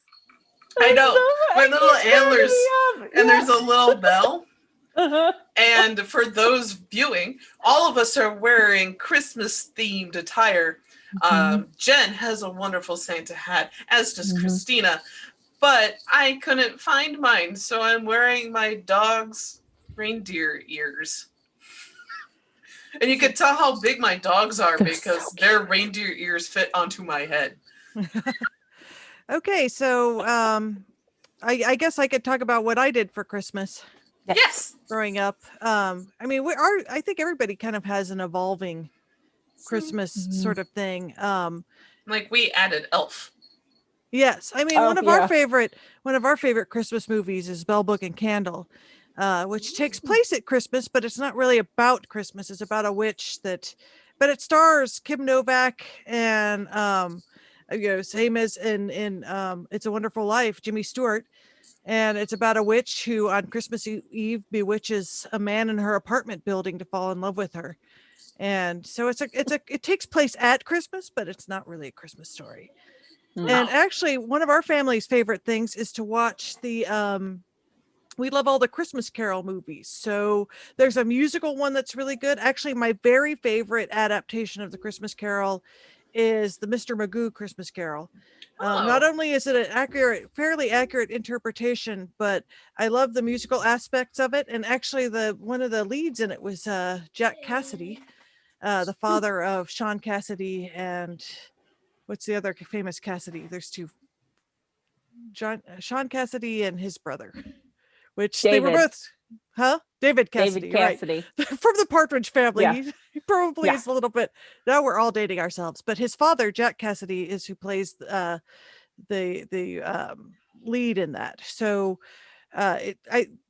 I know my little antlers, and there's a little bell. And for those viewing, all of us are wearing Christmas themed attire. Jen has a wonderful Santa hat, as does Christina, but I couldn't find mine, so I'm wearing my dog's reindeer ears. And you can tell how big my dogs are because their reindeer ears fit onto my head. Okay, so I guess I could talk about what I did for Christmas. Yes. Growing up. I mean, I think everybody kind of has an evolving Christmas sort of thing. Like we added Elf. Yes. I mean, one of our favorite Christmas movies is Bell, Book and Candle, which takes place at Christmas, but it's not really about Christmas. It's about a witch but it stars Kim Novak and, same as in It's a Wonderful Life, Jimmy Stewart. And it's about a witch who on Christmas Eve bewitches a man in her apartment building to fall in love with her. And so it takes place at Christmas, but it's not really a Christmas story. And actually, one of our family's favorite things is to watch the we love all the Christmas Carol movies. So there's a musical one that's really good. Actually, my very favorite adaptation of the Christmas Carol is the Mr. Magoo Christmas Carol. Not only is it an fairly accurate interpretation, but I love the musical aspects of it. And actually, one of the leads in it was Jack Cassidy, the father of Sean Cassidy and what's the other famous Cassidy? There's two, Sean Cassidy and his brother, which they were both, David Cassidy, right? From the Partridge Family. Yeah. He probably is a little bit, now we're all dating ourselves, but his father, Jack Cassidy, is who plays the lead in that. So the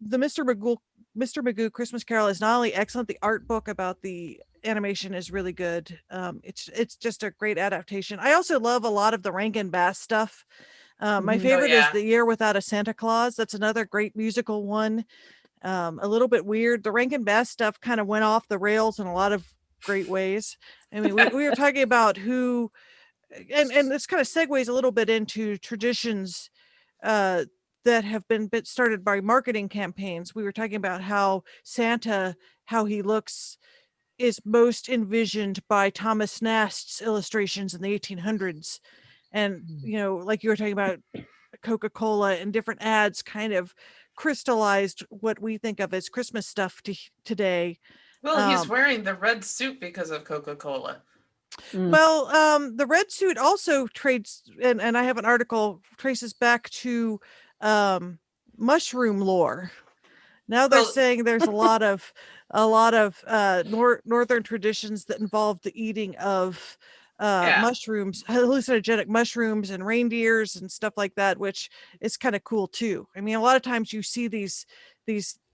Mr. Magoo Christmas Carol is not only excellent, the art book about the animation is really good. It's just a great adaptation. I also love a lot of the Rankin Bass stuff. My favorite is The Year Without a Santa Claus. That's another great musical one. A little bit weird. The Rankin Bass stuff kind of went off the rails in a lot of great ways. I mean, we were talking about who, and this kind of segues a little bit into traditions that have been started by marketing campaigns. We were talking about how Santa, how he looks, is most envisioned by Thomas Nast's illustrations in the 1800s. And, like you were talking about Coca-Cola and different ads kind of crystallized what we think of as Christmas stuff today. Well, he's wearing the red suit because of Coca-Cola. Well, the red suit also trades, and I have an article, traces back to mushroom lore. Now they're saying there's a lot of northern traditions that involve the eating of mushrooms, hallucinogenic mushrooms and reindeers and stuff like that, which is kind of cool too. I mean, a lot of times you see these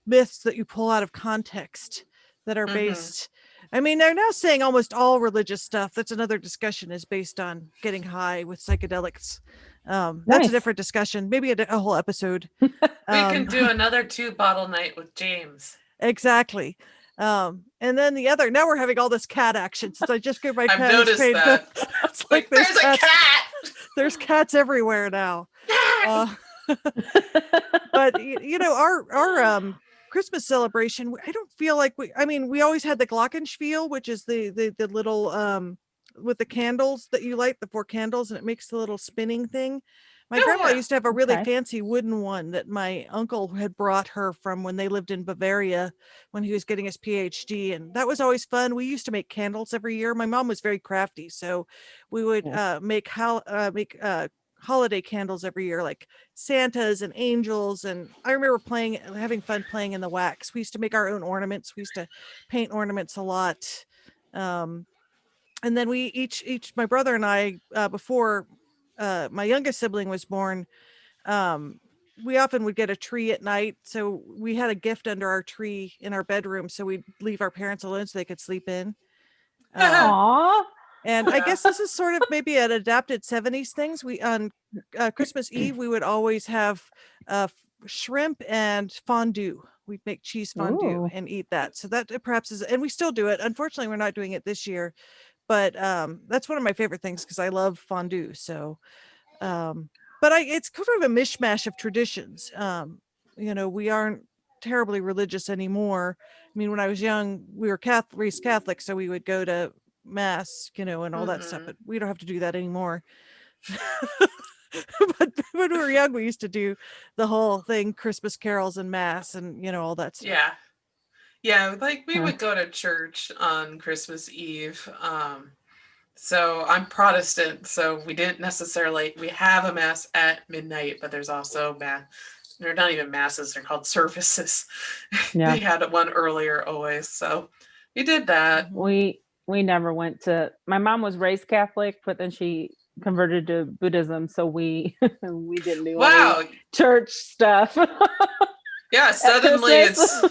myths that you pull out of context that are based. I mean, they're now saying almost all religious stuff, that's another discussion, is based on getting high with psychedelics. That's a different discussion, maybe a whole episode. We can do another 2-bottle night with James. Exactly. And then now we're having all this cat action since I just gave my cat. I've noticed that. It's like there's a cat. There's cats everywhere now. But our Christmas celebration, I don't feel like we always had the Glockenspiel, which is the little with the candles that you light, the 4 candles, and it makes the little spinning thing. My grandma used to have a really fancy wooden one that my uncle had brought her from when they lived in Bavaria when he was getting his PhD. And that was always fun. We used to make candles every year. My mom was very crafty. So we would make holiday candles every year, like Santas and angels. And I remember having fun playing in the wax. We used to make our own ornaments. We used to paint ornaments a lot. And then we each my brother and I, before my youngest sibling was born, we often would get a tree at night. So we had a gift under our tree in our bedroom. So we'd leave our parents alone so they could sleep in. Aww. And I guess this is sort of maybe an adapted 70s things. We on Christmas Eve, we would always have shrimp and fondue. We'd make cheese fondue and eat that. So that perhaps is, and we still do it. Unfortunately, we're not doing it this year. But that's one of my favorite things because I love fondue. So, but it's kind of a mishmash of traditions. We aren't terribly religious anymore. I mean, when I was young, we were raised Catholic, so we would go to mass, and all that stuff. But we don't have to do that anymore. But when we were young, we used to do the whole thing, Christmas carols and mass, and all that stuff. Yeah, like we would go to church on Christmas Eve. So I'm Protestant, so we didn't necessarily, we have a mass at midnight, but there's also they're not even masses, they're called services. Yeah. They had one earlier always, so we did that. We never went to, my mom was raised Catholic, but then she converted to Buddhism, so we didn't do any church stuff. Yeah, suddenly it's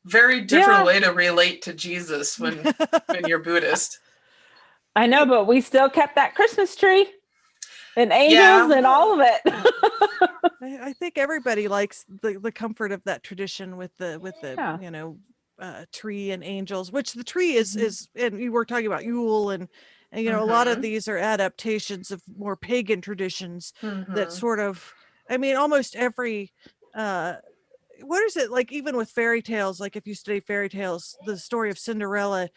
very different way to relate to Jesus when you're Buddhist. I know, but we still kept that Christmas tree and angels and all of it. I think everybody likes the comfort of that tradition with the tree and angels, which the tree is and we were talking about Yule and And, a lot of these are adaptations of more pagan traditions that sort of, almost every, what is it like, even with fairy tales, like if you study fairy tales, the story of Cinderella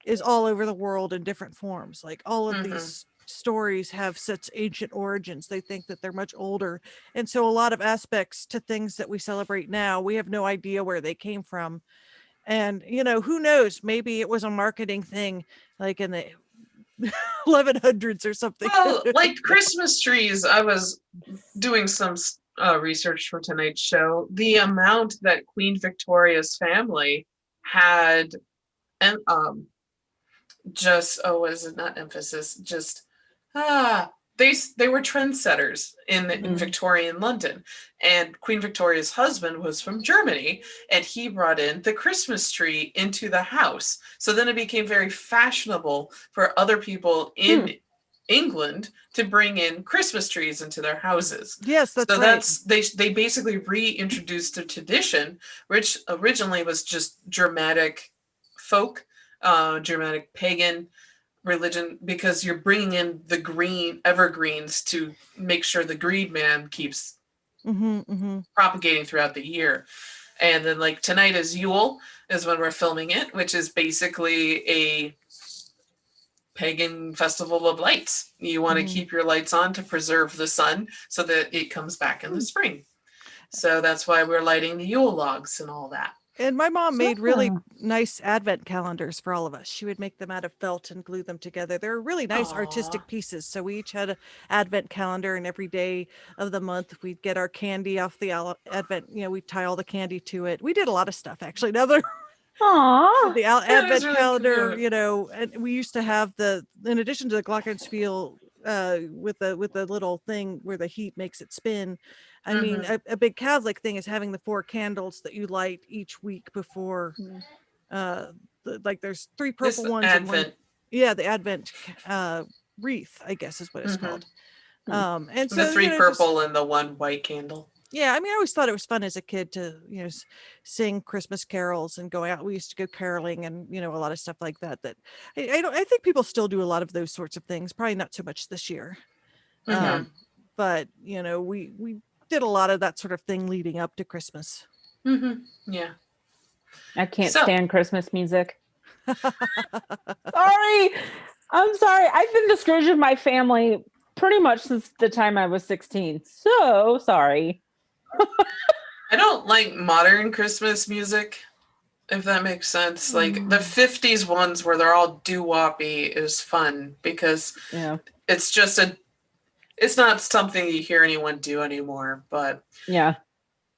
is all over the world in different forms. Like all of these stories have such ancient origins. They think that they're much older. And so a lot of aspects to things that we celebrate now, we have no idea where they came from. And, who knows, maybe it was a marketing thing like in the 1100s or something. Well, like Christmas trees, I was doing some research for tonight's show. The amount that Queen Victoria's family had, and what is it? Not emphasis, just they were trendsetters in Victorian London, and Queen Victoria's husband was from Germany, and he brought in the Christmas tree into the house. So then it became very fashionable for other people in England to bring in Christmas trees into their houses. Yes, that's right. They basically reintroduced a tradition, which originally was just Germanic folk, Germanic pagan religion, because you're bringing in the green evergreens to make sure the green man keeps propagating throughout the year. And then like tonight is Yule, is when we're filming it, which is basically a pagan festival of lights. You want to keep your lights on to preserve the sun so that it comes back in the spring. So that's why we're lighting the Yule logs and all that. And my mom made really nice advent calendars for all of us. She would make them out of felt and glue them together. They're really nice artistic pieces. So we each had an advent calendar, and every day of the month we'd get our candy off the advent. We'd tie all the candy to it. We did a lot of stuff actually. Now the advent really calendar, cute. And we used to have in addition to the glockenspiel with the little thing where the heat makes it spin. A big Catholic thing is having the 4 candles that you light each week before. There's 3 purple ones Advent. and one. The Advent wreath, I guess is what it's called. And so the 3 purple and the 1 white candle. Yeah, I always thought it was fun as a kid to, sing Christmas carols and go out. We used to go caroling and, a lot of stuff like that. I think people still do a lot of those sorts of things. Probably not so much this year. But, we did a lot of that sort of thing leading up to Christmas. Yeah. I can't stand Christmas music. Sorry. I'm sorry. I've been discouraged with my family pretty much since the time I was 16. So sorry. I don't like modern Christmas music, if that makes sense. Like the 50s ones where they're all doo-woppy is fun because it's just it's not something you hear anyone do anymore. But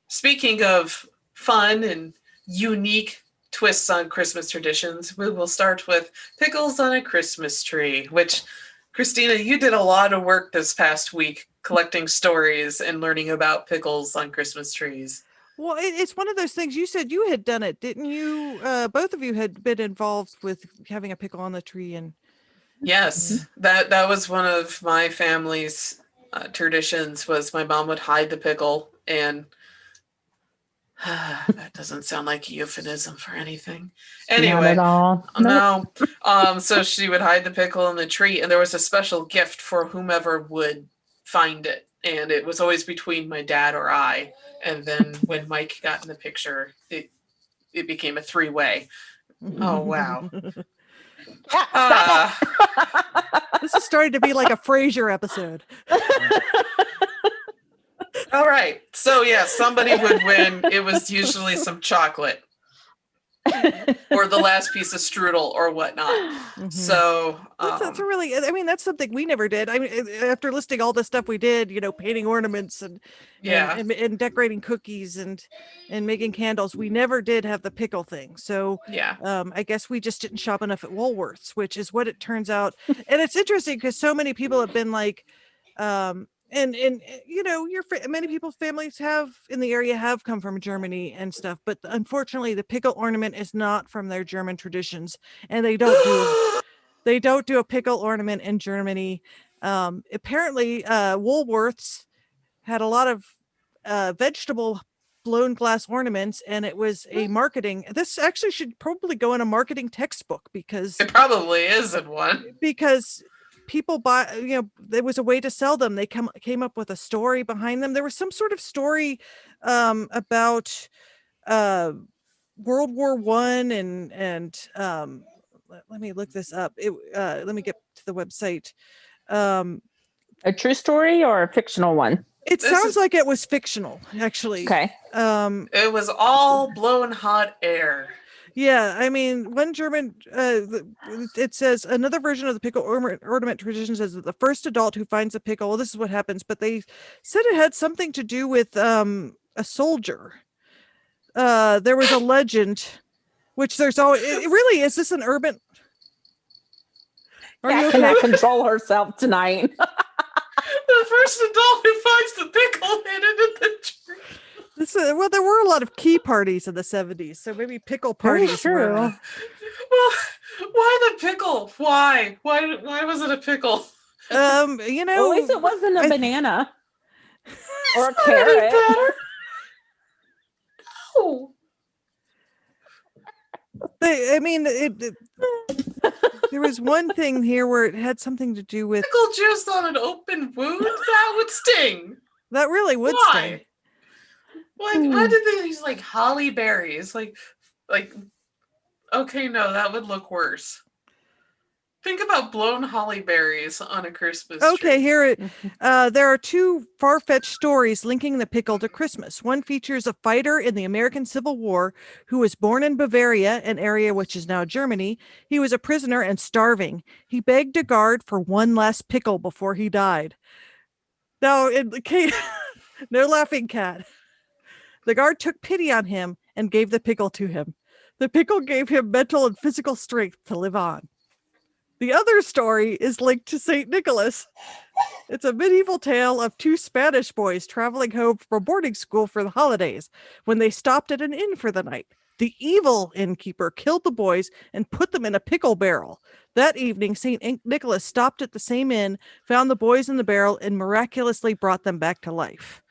speaking of fun and unique twists on Christmas traditions, we will start with Pickles on a Christmas Tree, which, Christina, you did a lot of work this past week collecting stories and learning about pickles on Christmas trees. Well, it's one of those things. You said you had done it, didn't you? Both of you had been involved with having a pickle on the tree. And yes, that was one of my family's traditions. Was my mom would hide the pickle, and that doesn't sound like a euphemism for anything. Anyway, not at all. No. So she would hide the pickle in the tree, and there was a special gift for whomever would find it, and it was always between my dad or I. And then when Mike got in the picture, it became a 3-way. Oh wow. This is starting to be like a Frasier episode. All right. So somebody would win. It was usually some chocolate or the last piece of strudel or whatnot. So that's a really, that's something we never did. After listing all the stuff we did, painting ornaments and decorating cookies and making candles, we never did have the pickle thing. So I guess we just didn't shop enough at Woolworths, which is what it turns out. And it's interesting because so many people have been like, many people's families in the area have come from Germany and stuff, but unfortunately the pickle ornament is not from their German traditions, and they don't do a pickle ornament in Germany. Apparently Woolworths had a lot of vegetable blown glass ornaments, and it was a marketing. This actually should probably go in a marketing textbook because It probably isn't one. People buy, there was a way to sell them. They came up with a story behind them. There was some sort of story about World War One and let me look this up. Let me get to the website. A true story or a fictional one? It sounds like it was fictional, actually. Okay. It was all blown hot air. Yeah, I mean, one German, it says another version of the pickle ornament tradition says that the first adult who finds a pickle, well, this is what happens, but they said it had something to do with a soldier. There was a legend, which there's always, it really, is this an urban? Cat cannot control herself tonight. The first adult who finds the pickle hidden in the tree. Well, there were a lot of key parties in the 70s, so maybe pickle parties. True. Well, why the pickle? Why was it a pickle? At least it wasn't a banana or a Not any carrot. better. No. There was one thing here where it had something to do with Pickle juice on an open wound? That would sting. that. Really would sting. Why did they use like holly berries? Like, okay, no, that would look worse. Think about blown holly berries on a Christmas Okay, tree. there are two far-fetched stories linking the pickle to Christmas. One features a fighter in the American Civil War who was born in Bavaria, an area which is now Germany. He was a prisoner and starving. He begged a guard for one last pickle before he died. Now, no laughing, cat. The guard took pity on him and gave the pickle to him. The pickle gave him mental and physical strength to live on. The other story is linked to St. Nicholas. It's a medieval tale of two Spanish boys traveling home from boarding school for the holidays when they stopped at an inn for the night. The evil innkeeper killed the boys and put them in a pickle barrel. That evening, St. Nicholas stopped at the same inn, found the boys in the barrel, and miraculously brought them back to life.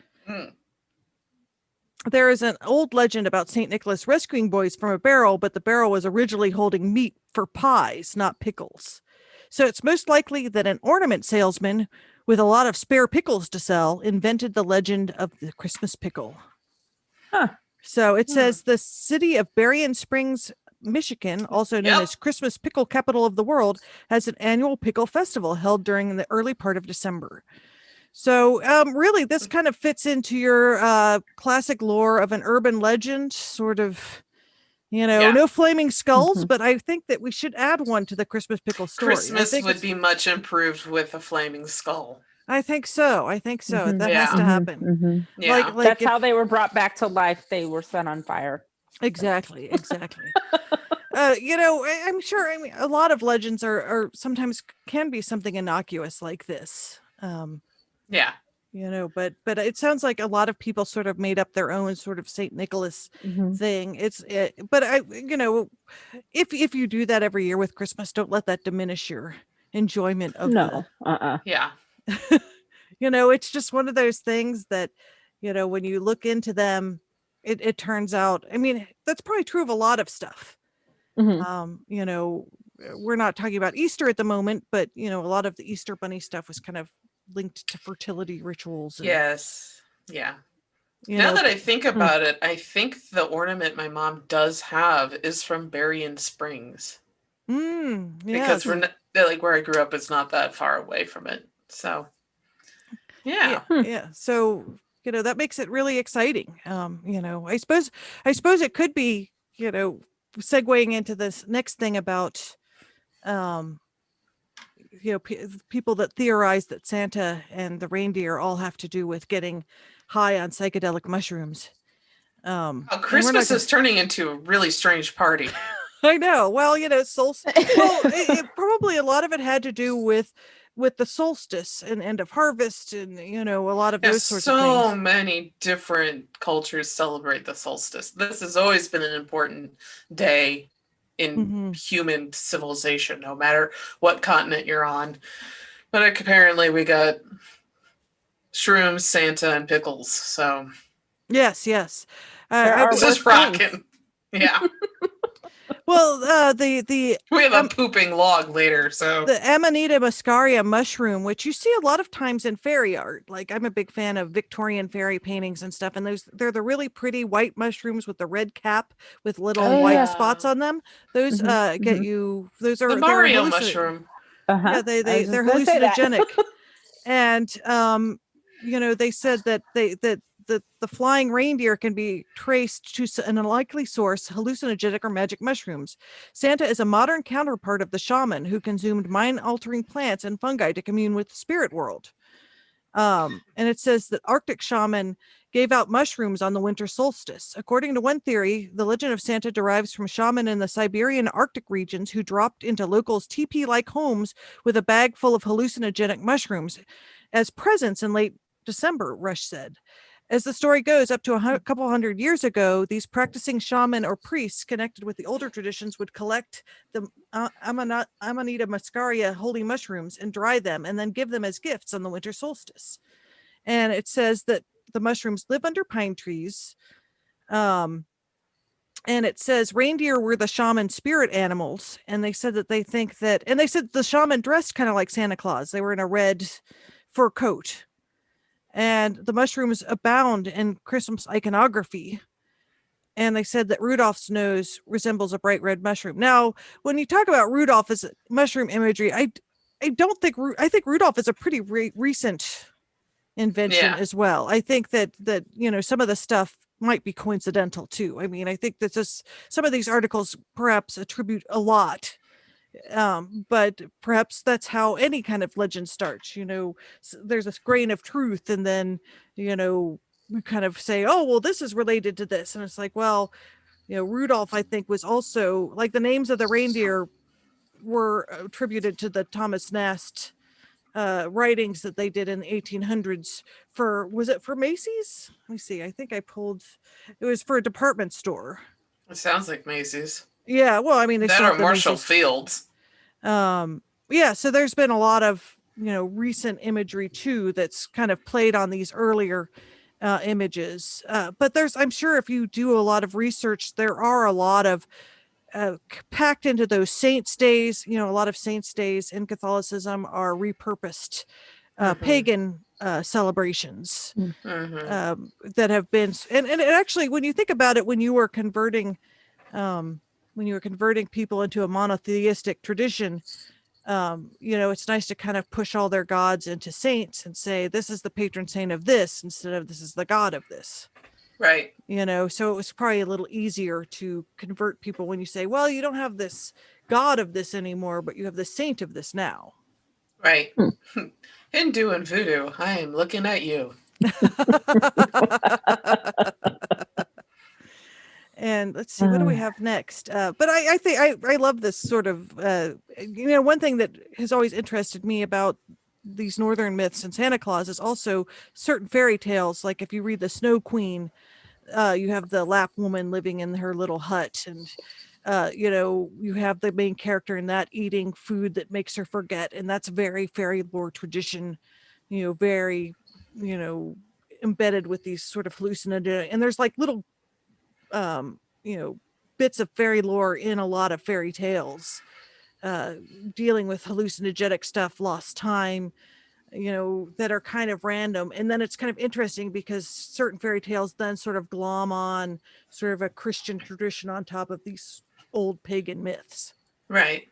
There is an old legend about St. Nicholas rescuing boys from a barrel, but the barrel was originally holding meat for pies, not pickles. So it's most likely that an ornament salesman with a lot of spare pickles to sell invented the legend of the Christmas pickle. Huh. So it says the city of Berrien Springs, Michigan, also known as Christmas pickle capital of the world, has an annual pickle festival held during the early part of December. So really, this kind of fits into your classic lore of an urban legend, sort of, no flaming skulls, but I think that we should add one to the Christmas pickle story. Christmas would be much improved with a flaming skull. I think so. That has to happen. Yeah. That's how they were brought back to life. They were set on fire. Exactly. I'm sure, a lot of legends are sometimes can be something innocuous like this. Yeah. But it sounds like a lot of people sort of made up their own sort of St. Nicholas thing. But if you do that every year with Christmas, don't let that diminish your enjoyment of Yeah. It's just one of those things that, when you look into them, it turns out, that's probably true of a lot of stuff. We're not talking about Easter at the moment, but a lot of the Easter bunny stuff was kind of linked to fertility rituals. Yes. Yeah. Now that I think about it, I think the ornament my mom does have is from Berrien Springs. Because we're not, where I grew up is not that far away from it. So yeah. So that makes it really exciting. I suppose it could be, segueing into this next thing about people that theorize that Santa and the reindeer all have to do with getting high on psychedelic mushrooms. Christmas is turning into a really strange party. I know. Well, solstice. Well, it probably a lot of it had to do with the solstice and end of harvest, and a lot of those sorts of things. So many different cultures celebrate the solstice. This has always been an important day in human civilization, no matter what continent you're on. But apparently we got shrooms, Santa, and pickles. So Yes, yes. There are This is worse things. rocking. Yeah. Well, the We have a pooping log later, so the Amanita muscaria mushroom, which you see a lot of times in fairy art. Like I'm a big fan of Victorian fairy paintings and stuff, and they're the really pretty white mushrooms with the red cap with little Oh, white yeah. spots on them. Those Mhm, get mhm. you. Those the are Mario mushroom. Uh-huh. Yeah, I was they're just gonna say that. hallucinogenic. And they said that the flying reindeer can be traced to an unlikely source, hallucinogenic or magic mushrooms. Santa is a modern counterpart of the shaman who consumed mind-altering plants and fungi to commune with the spirit world. And it says that Arctic shaman gave out mushrooms on the winter solstice. According to one theory, the legend of Santa derives from shaman in the Siberian Arctic regions who dropped into locals' teepee-like homes with a bag full of hallucinogenic mushrooms as presents in late December, Rush said. As the story goes, up to a couple hundred years ago, these practicing shaman or priests connected with the older traditions would collect the Amanita muscaria holy mushrooms and dry them and then give them as gifts on the winter solstice. And it says that the mushrooms live under pine trees. And it says reindeer were the shaman spirit animals. And they said that they think that, and they said the shaman dressed kind of like Santa Claus. They were in a red fur coat. And the mushrooms abound in Christmas iconography. And they said that Rudolph's nose resembles a bright red mushroom. Now, when you talk about Rudolph as mushroom imagery, I don't think I think Rudolph is a pretty recent invention as well. I think that some of the stuff might be coincidental too. I mean, I think that some of these articles perhaps attribute a lot, but perhaps that's how any kind of legend starts. There's a grain of truth, and then we kind of say, oh well, this is related to this, and it's like, well, Rudolph, I think, was also like the names of the reindeer were attributed to the Thomas Nast writings that they did in the 1800s was it for Macy's? Let me see. I think it was for a department store. It sounds like Macy's. Yeah, well, I mean, they That still or have the Marshall Macy's. Fields. Yeah, so there's been a lot of recent imagery too that's kind of played on these earlier images. But I'm sure if you do a lot of research, there are a lot of packed into those saints days. A lot of saints days in Catholicism are repurposed pagan celebrations that have been, and actually, when you think about it, when you were converting people into a monotheistic tradition, it's nice to kind of push all their gods into saints and say, this is the patron saint of this instead of this is the god of this. Right. So it was probably a little easier to convert people when you say, well, you don't have this god of this anymore, but you have the saint of this now. Right. Hindu and voodoo, I am looking at you. And let's see, what do we have next? But I think I love this sort of, one thing that has always interested me about these Northern myths and Santa Claus is also certain fairy tales. Like if you read the Snow Queen, you have the Lapp woman living in her little hut, and you have the main character in that eating food that makes her forget, and that's very fairy lore tradition, very embedded with these sort of hallucinogenic, and there's like little bits of fairy lore in a lot of fairy tales dealing with hallucinogenic stuff, lost time, that are kind of random. And then it's kind of interesting because certain fairy tales then sort of glom on sort of a Christian tradition on top of these old pagan myths. Right.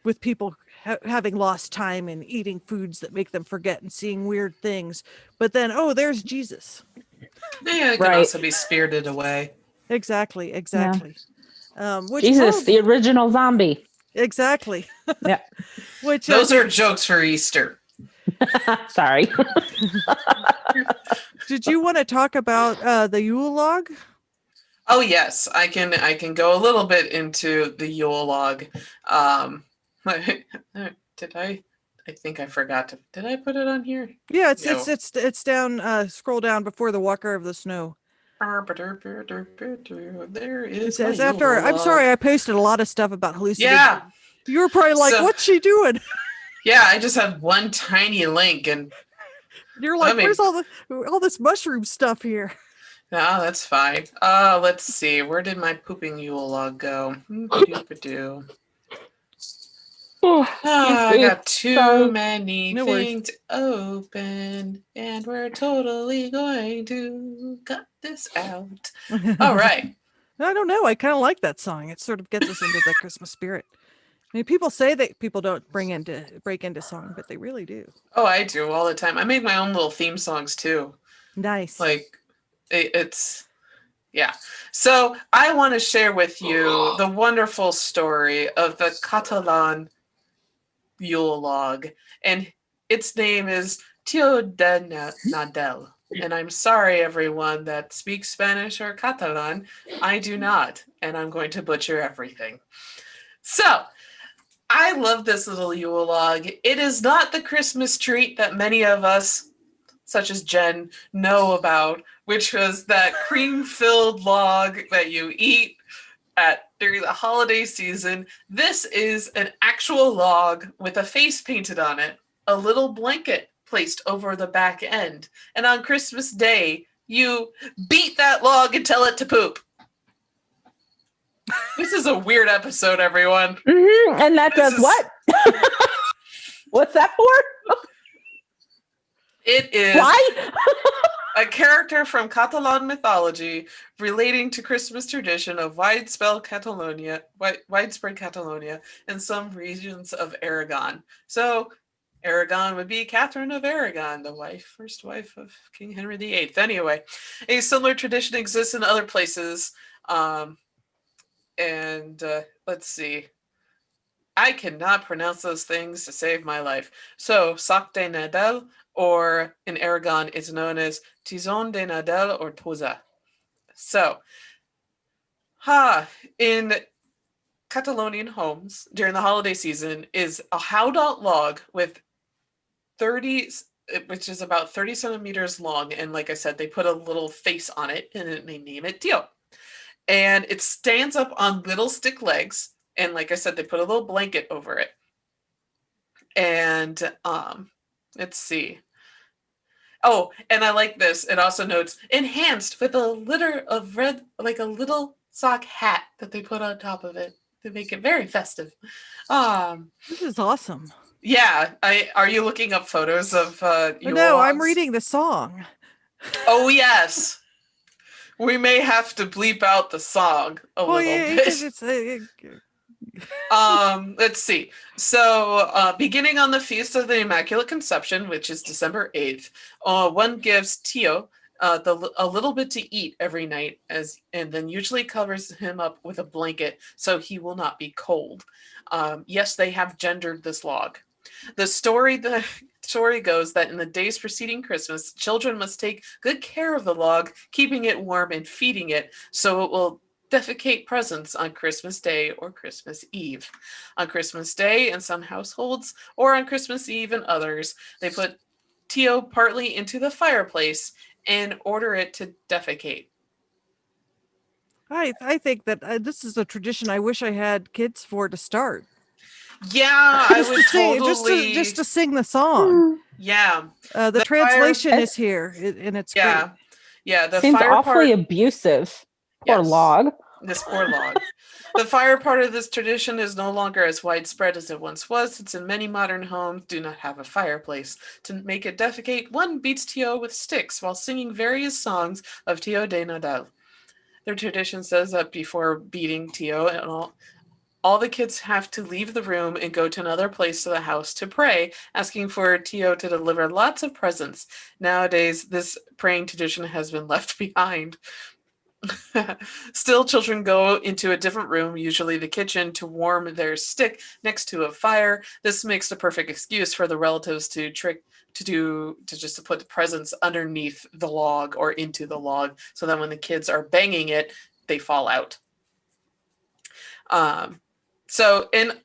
With people having lost time and eating foods that make them forget and seeing weird things. But then, oh, there's Jesus. Yeah, it can also be spirited away. Exactly. Which Jesus, the original zombie. Exactly. Yeah. Those are jokes for Easter. Sorry. Did you want to talk about the Yule Log? Oh yes, I can go a little bit into the Yule Log. Did I think I forgot to. Did I put it on here? Yeah, it's down. Scroll down before the Walker of the Snow. There is. It says after. I'm sorry, I posted a lot of stuff about hallucinations. Yeah, you were probably like, "What's she doing?" Yeah, I just have one tiny link, and You're like, Let me. where's all this mushroom stuff here? No, that's fine. Let's see. Where did my pooping Yule log go? Doo-ba-doo. I got too many No worries. things open, and we're totally going to cut this out. All right. I don't know. I kind of like that song. It sort of gets us into the Christmas spirit. I mean, people say that people don't break into song, but they really do. Oh, I do all the time. I make my own little theme songs too. Nice. Like, it's yeah. So I want to share with you the wonderful story of the Catalan Yule log, and its name is Tio de Nadel. And I'm sorry, everyone that speaks Spanish or Catalan. I do not, and I'm going to butcher everything. So, I love this little Yule log. It is not the Christmas treat that many of us, such as Jen, know about, which was that cream-filled log that you eat during the holiday season. This is an actual log with a face painted on it, a little blanket placed over the back end, and on Christmas Day, you beat that log and tell it to poop. This is a weird episode, everyone. Mm-hmm. And that does what? What's that for? It is Why? a character from Catalan mythology relating to Christmas tradition of widespread Catalonia and some regions of Aragon. So Aragon would be Catherine of Aragon, the first wife of King Henry VIII. Anyway, a similar tradition exists in other places. Let's see. I cannot pronounce those things to save my life. So, Sac de Nadal, or in Aragon, it's known as Tizon de Nadal or Toza. So, in Catalonian homes during the holiday season is a howdalt log with 30, which is about 30 centimeters long. And like I said, they put a little face on it and they name it Tio. And it stands up on little stick legs. And like I said, they put a little blanket over it. And let's see. Oh, and I like this. It also notes enhanced with a litter of red, like a little sock hat that they put on top of it to make it very festive. This is awesome. Yeah. Are you looking up photos of Yule No, logs? I'm reading the song. Oh, yes. We may have to bleep out the song a little bit. Let's see. So, beginning on the Feast of the Immaculate Conception, which is December 8th, one gives Tio a little bit to eat every night, and then usually covers him up with a blanket so he will not be cold. Yes, they have gendered this log. The story goes that in the days preceding Christmas, children must take good care of the log, keeping it warm and feeding it so it will defecate presents on Christmas Day or Christmas Eve. On Christmas Day in some households, or on Christmas Eve in others, they put Tio partly into the fireplace and order it to defecate. I think that this is a tradition I wish I had kids for to start. Yeah, I would totally just to sing the song. Yeah. The translation is here, and it's great. Yeah, the seems fire awfully part, abusive. Poor log. This poor log. The fire part of this tradition is no longer as widespread as it once was, since in many modern homes do not have a fireplace. To make it defecate, one beats Tio with sticks while singing various songs of Tio de Nadal. Their tradition says that before beating Tio and all the kids have to leave the room and go to another place of the house to pray, asking for Tio to deliver lots of presents. Nowadays, this praying tradition has been left behind. Still, children go into a different room, usually the kitchen, to warm their stick next to a fire. This makes the perfect excuse for the relatives to put the presents underneath the log or into the log, so that when the kids are banging it, they fall out. And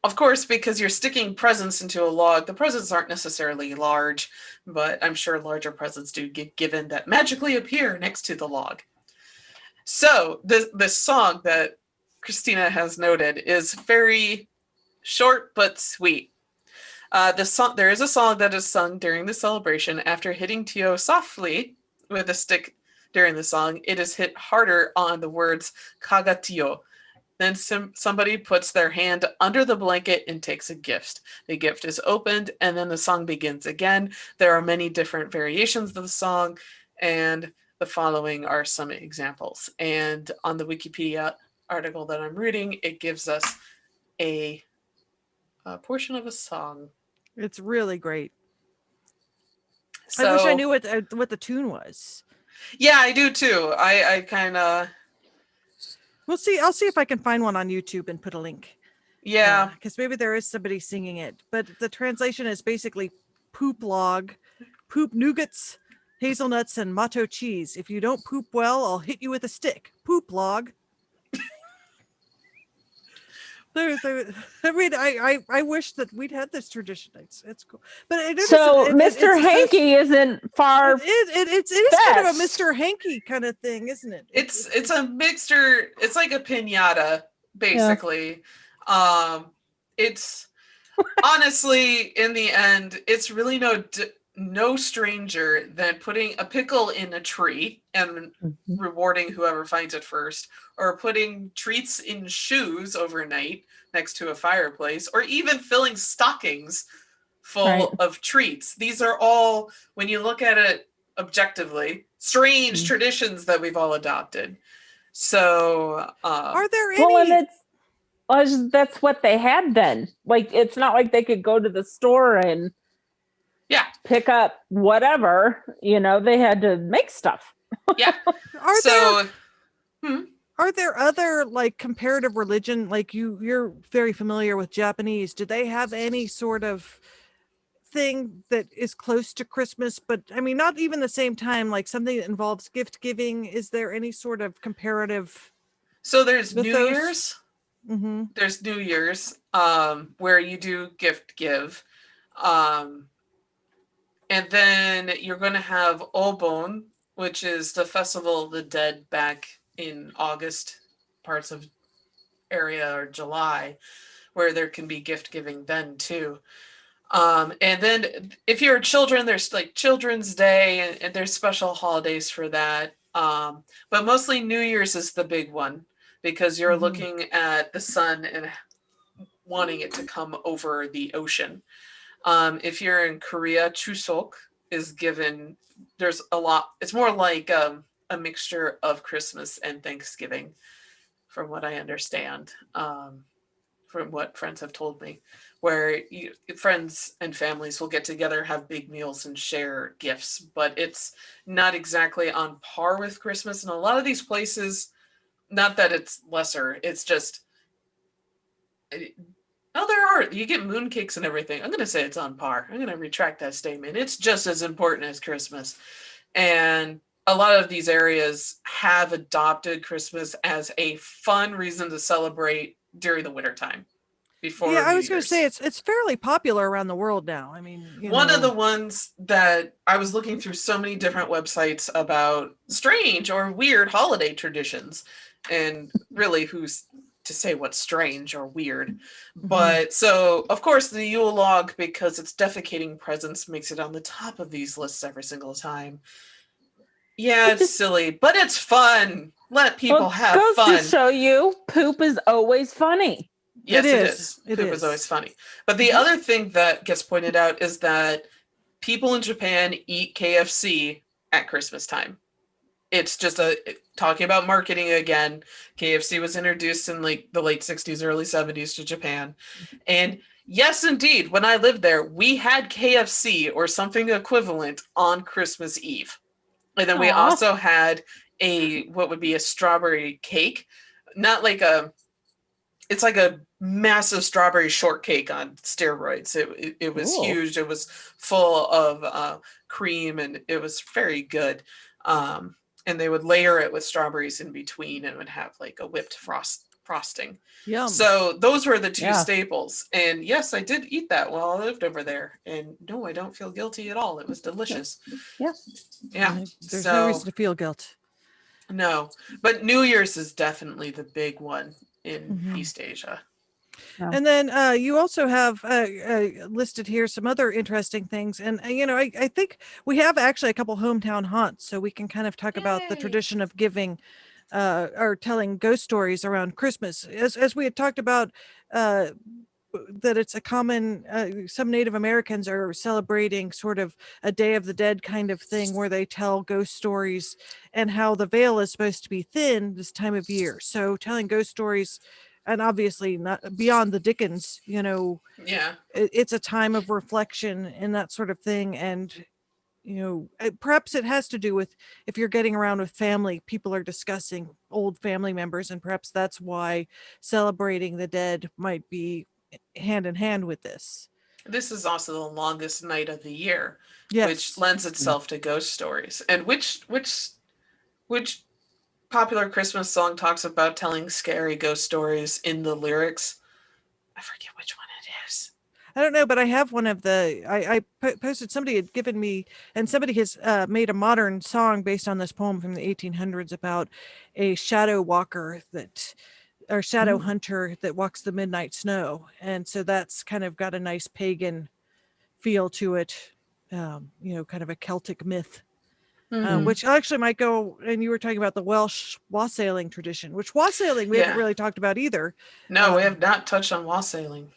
of course, because you're sticking presents into a log, the presents aren't necessarily large, but I'm sure larger presents do get given that magically appear next to the log. So this song that Christina has noted is very short but sweet. There is a song that is sung during the celebration. After hitting Tio softly with a stick during the song, it is hit harder on the words kagatio. Then somebody puts their hand under the blanket and takes a gift. The gift is opened, and then the song begins again. There are many different variations of the song, and the following are some examples. And on the Wikipedia article that I'm reading, it gives us a portion of a song. It's really great. So, I wish I knew what the tune was. Yeah, I do too. I kind of. We'll see. I'll see if I can find one on YouTube and put a link. Yeah. Because maybe there is somebody singing it. But the translation is basically poop log, poop nougats, hazelnuts, and matto cheese. If you don't poop well, I'll hit you with a stick. Poop log. I wish that we'd had this tradition. It's cool, but so Mr. Hanky isn't far. It is kind of a Mr. Hanky kind of thing, isn't it? It's a mixture. It's like a piñata, basically. Yeah. It's honestly, in the end, it's really no stranger than putting a pickle in a tree and rewarding whoever finds it first, or putting treats in shoes overnight next to a fireplace, or even filling stockings full of treats. These are all, when you look at it objectively, strange traditions that we've all adopted. So are there any? Well, that's what they had then. Like, it's not like they could go to the store and pick up whatever, they had to make stuff. Yeah. Are there other like comparative religion, like you're very familiar with Japanese? Do they have any sort of thing that is close to Christmas, but I mean, not even the same time, like something that involves gift giving? Is there any sort of comparative? So there's New Year's. Mm-hmm. There's New Year's, where you do gift give. And then you're going to have Obon, which is the Festival of the Dead back in August, parts of area, or July, where there can be gift giving then too. And then if you're children, there's like Children's Day, and there's special holidays for that. But mostly New Year's is the big one, because you're looking at the sun and wanting it to come over the ocean. If you're in Korea, Chuseok is given, there's a lot, it's more like a mixture of Christmas and Thanksgiving, from what I understand, from what friends have told me, where friends and families will get together, have big meals, and share gifts. But it's not exactly on par with Christmas. And a lot of these places, not that it's lesser, it's just... you get mooncakes and everything. I'm going to say it's on par. I'm going to retract that statement. It's just as important as Christmas. And a lot of these areas have adopted Christmas as a fun reason to celebrate during the wintertime. I was going to say it's fairly popular around the world now. I mean, one of the ones that I was looking through so many different websites about strange or weird holiday traditions, and really who's to say what's strange or weird. But so, of course, the Yule Log, because it's defecating presents, makes it on the top of these lists every single time. Yeah, it's silly, but it's fun. Let people have fun. Goes to show you, poop is always funny. Yes, it is. Poop is always funny. But the other thing that gets pointed out is that people in Japan eat KFC at Christmas time. It's just talking about marketing again. KFC was introduced in like the late 60s, early 70s to Japan. And yes, indeed, when I lived there, we had KFC or something equivalent on Christmas Eve. And then we also had what would be a strawberry cake. Not like it's like a massive strawberry shortcake on steroids. It was huge. It was full of cream, and it was very good. And they would layer it with strawberries in between, and would have like a whipped frosting. Yum. So those were the two staples. And yes, I did eat that while I lived over there. And no, I don't feel guilty at all. It was delicious. Yeah. There's no reason to feel guilt. No, but New Year's is definitely the big one in East Asia. And then you also have listed here some other interesting things. And, I think we have actually a couple hometown haunts, so we can kind of talk about the Yay. tradition of giving or telling ghost stories around Christmas. As we had talked about, that it's a common, some Native Americans are celebrating sort of a Day of the Dead kind of thing where they tell ghost stories, and how the veil is supposed to be thin this time of year. So telling ghost stories, and obviously not beyond the Dickens, Yeah. it's a time of reflection and that sort of thing. And perhaps it has to do with, if you're getting around with family, people are discussing old family members, and perhaps that's why celebrating the dead might be hand in hand with this. This is also the longest night of the year, Yes. which lends itself to ghost stories. And which popular Christmas song talks about telling scary ghost stories in the lyrics? I forget which one it is. I don't know, but I have one of the, posted, somebody had given me, and somebody has made a modern song based on this poem from the 1800s about a shadow walker or shadow hunter that walks the midnight snow. And so that's kind of got a nice pagan feel to it, kind of a Celtic myth. Which actually might go, and you were talking about the Welsh wassailing tradition, which wassailing we haven't really talked about either. No, we have not touched on wassailing.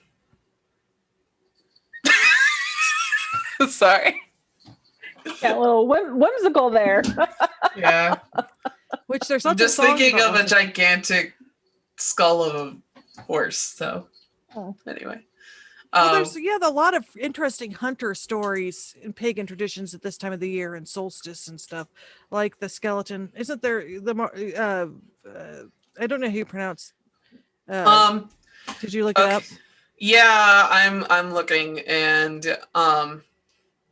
Sorry. Yeah, a little whimsical there. Yeah. Which there's I'm just thinking of a gigantic skull of a horse. So anyway. Well, there's a lot of interesting hunter stories in pagan traditions at this time of the year and solstice and stuff, like the skeleton. Isn't there the I don't know how you pronounce. Did you look it up? Yeah, I'm looking, and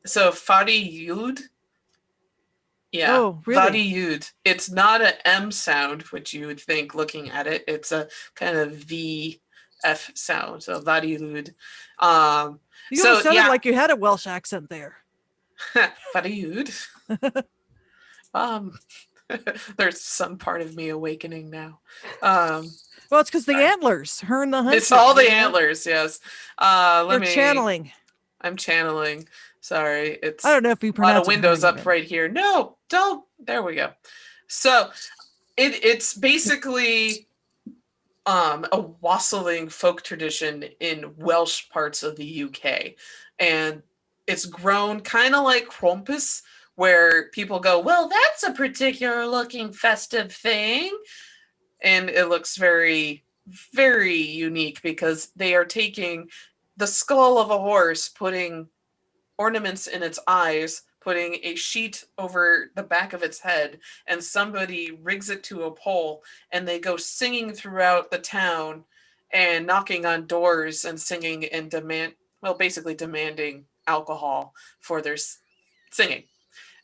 so Fadi Yud. Yeah. Oh, really? Fadi Yud. It's not an M sound, which you would think looking at it. It's a kind of V F sound. So Fadi Yud. You almost sounded like you had a Welsh accent there. Fadi Yud. There's some part of me awakening now. Well, it's because the antlers, her and the hunter. It's all the antlers, yes. Channeling. I'm channeling. Sorry, I don't know if you pronounce a lot of windows up right here. No, don't. There we go. So it's basically a wassailing folk tradition in Welsh parts of the UK, and it's grown kind of like Krampus, where people go, well, that's a particular looking festive thing. And it looks very, very unique because they are taking the skull of a horse, putting ornaments in its eyes, putting a sheet over the back of its head, and somebody rigs it to a pole, and they go singing throughout the town and knocking on doors and singing and basically demanding alcohol for their singing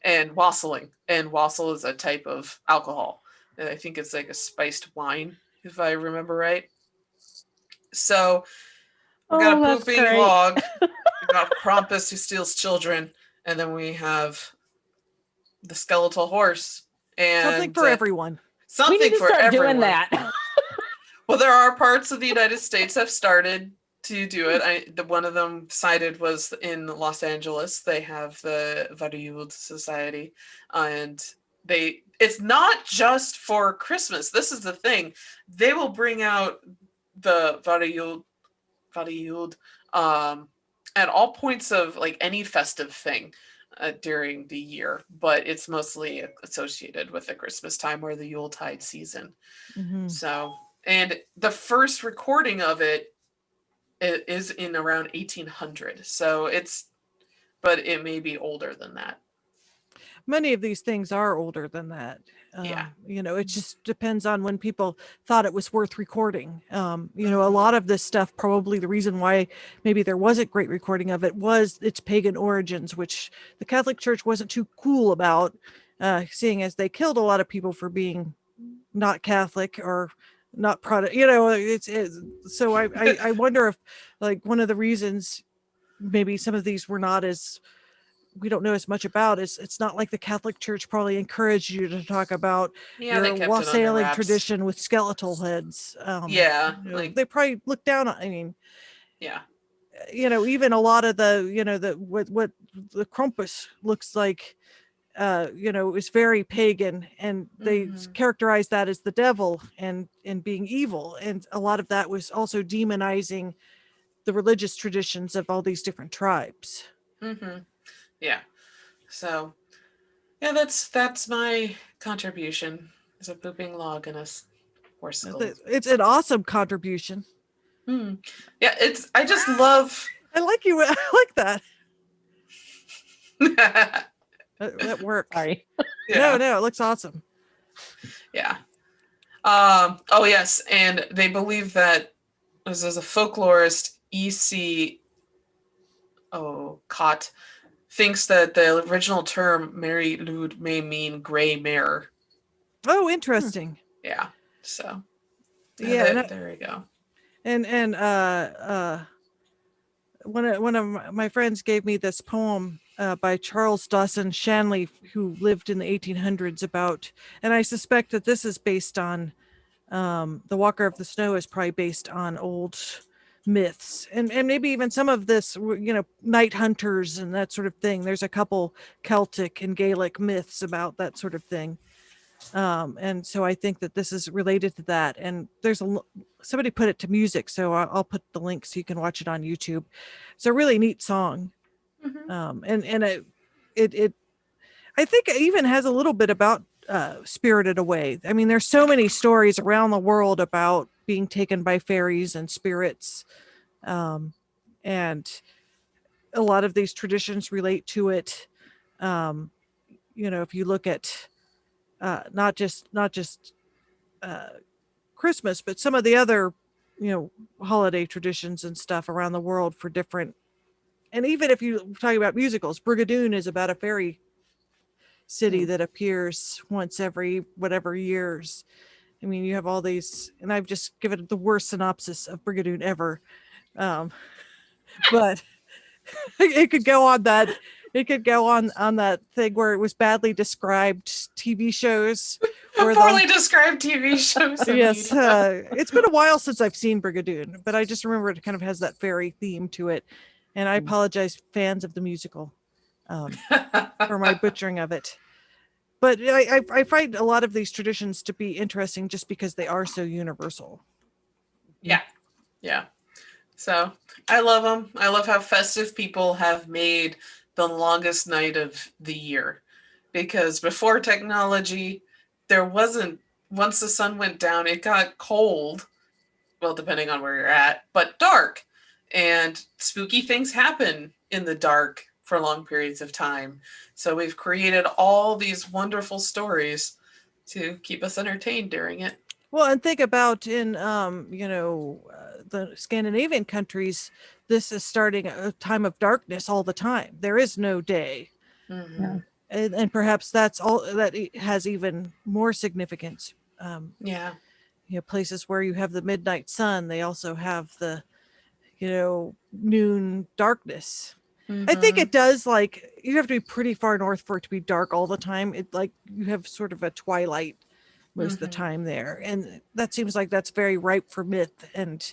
and wassailing. And wassail is a type of alcohol. I think it's like a spiced wine, if I remember right. So we got a pooping log, we got Krampus who steals children, and then we have the skeletal horse. And something for everyone. Something we need to for start everyone. Doing that. Well, there are parts of the United States have started to do it. One of them cited was in Los Angeles. They have the Vevay Society, and it's not just for Christmas. This is the thing. They will bring out the Vevay at all points of like any festive thing during the year, but it's mostly associated with the Christmas time or the Yuletide season. Mm-hmm. So, and the first recording of it is in around 1800. So but it may be older than that. Many of these things are older than that. Yeah. It just depends on when people thought it was worth recording. A lot of this stuff, probably the reason why maybe there wasn't great recording of it was its pagan origins, which the Catholic Church wasn't too cool about, seeing as they killed a lot of people for being not Catholic or not Protestant. So I wonder if, like, one of the reasons maybe some of these were not as we don't know as much about is it's not like the Catholic Church probably encouraged you to talk about Yeah, they your kept it under wassailing wraps. tradition with skeletal heads. Yeah, You know, like they probably look down on, I mean, yeah. you know, even a lot of the, you know, the what the Krampus looks like, you know, is very pagan, and they Mhm. characterize that as the devil and being evil, and a lot of that was also demonizing the religious traditions of all these different tribes. Mhm. Yeah. So, yeah, that's my contribution. Is a pooping log and a horse skull. It's an awesome contribution. Hmm. Yeah, I just love I like you. I like that. yeah. That works. Sorry. No, it looks awesome. Yeah. Oh yes, and they believe that as a folklorist, E.C. Cott thinks that the original term Mary Lwyd may mean gray mare. Oh, interesting. Yeah. So Yeah, there you go. and one of my friends gave me this poem by Charles Dawson Shanley, who lived in the 1800s, about, and I suspect that this is based on the Walker of the Snow is probably based on old myths, and maybe even some of this, you know, night hunters and that sort of thing. There's a couple Celtic and Gaelic myths about that sort of thing. And so I think that this is related to that. And there's somebody put it to music, so I'll put the link so you can watch it on YouTube. It's a really neat song. Mm-hmm. And it I think it even has a little bit about Spirited Away. I mean, there's so many stories around the world about being taken by fairies and spirits, and a lot of these traditions relate to it. Um, you know, if you look at not just uh, Christmas, but some of the other, you know, holiday traditions and stuff around the world for different. And even if you talk about musicals, Brigadoon is about a fairy city that appears once every whatever years. I mean, you have all these, and I've just given the worst synopsis of Brigadoon ever. Um, but it could go on that. It could go on that thing where it was badly described TV shows. Where Poorly described TV shows. Yes, it's been a while since I've seen Brigadoon, but I just remember it kind of has that fairy theme to it. And I apologize, fans of the musical, for my butchering of it. But I find a lot of these traditions to be interesting just because they are so universal. Yeah. Yeah. So I love them. I love how festive people have made the longest night of the year, because before technology, there wasn't, once the sun went down, it got cold. Well, depending on where you're at, but dark, and spooky things happen in the dark for long periods of time. So we've created all these wonderful stories to keep us entertained during it. Well, and think about in you know, the Scandinavian countries, this is starting a time of darkness all the time. There is no day. Mm-hmm. And perhaps that's all that has even more significance. Yeah. You know, places where you have the midnight sun, they also have the, you know, noon darkness. I think Mm-hmm. it does, like, you have to be pretty far north for it to be dark all the time. It, like, you have sort of a twilight most of the time there, and that seems like that's very ripe for myth. And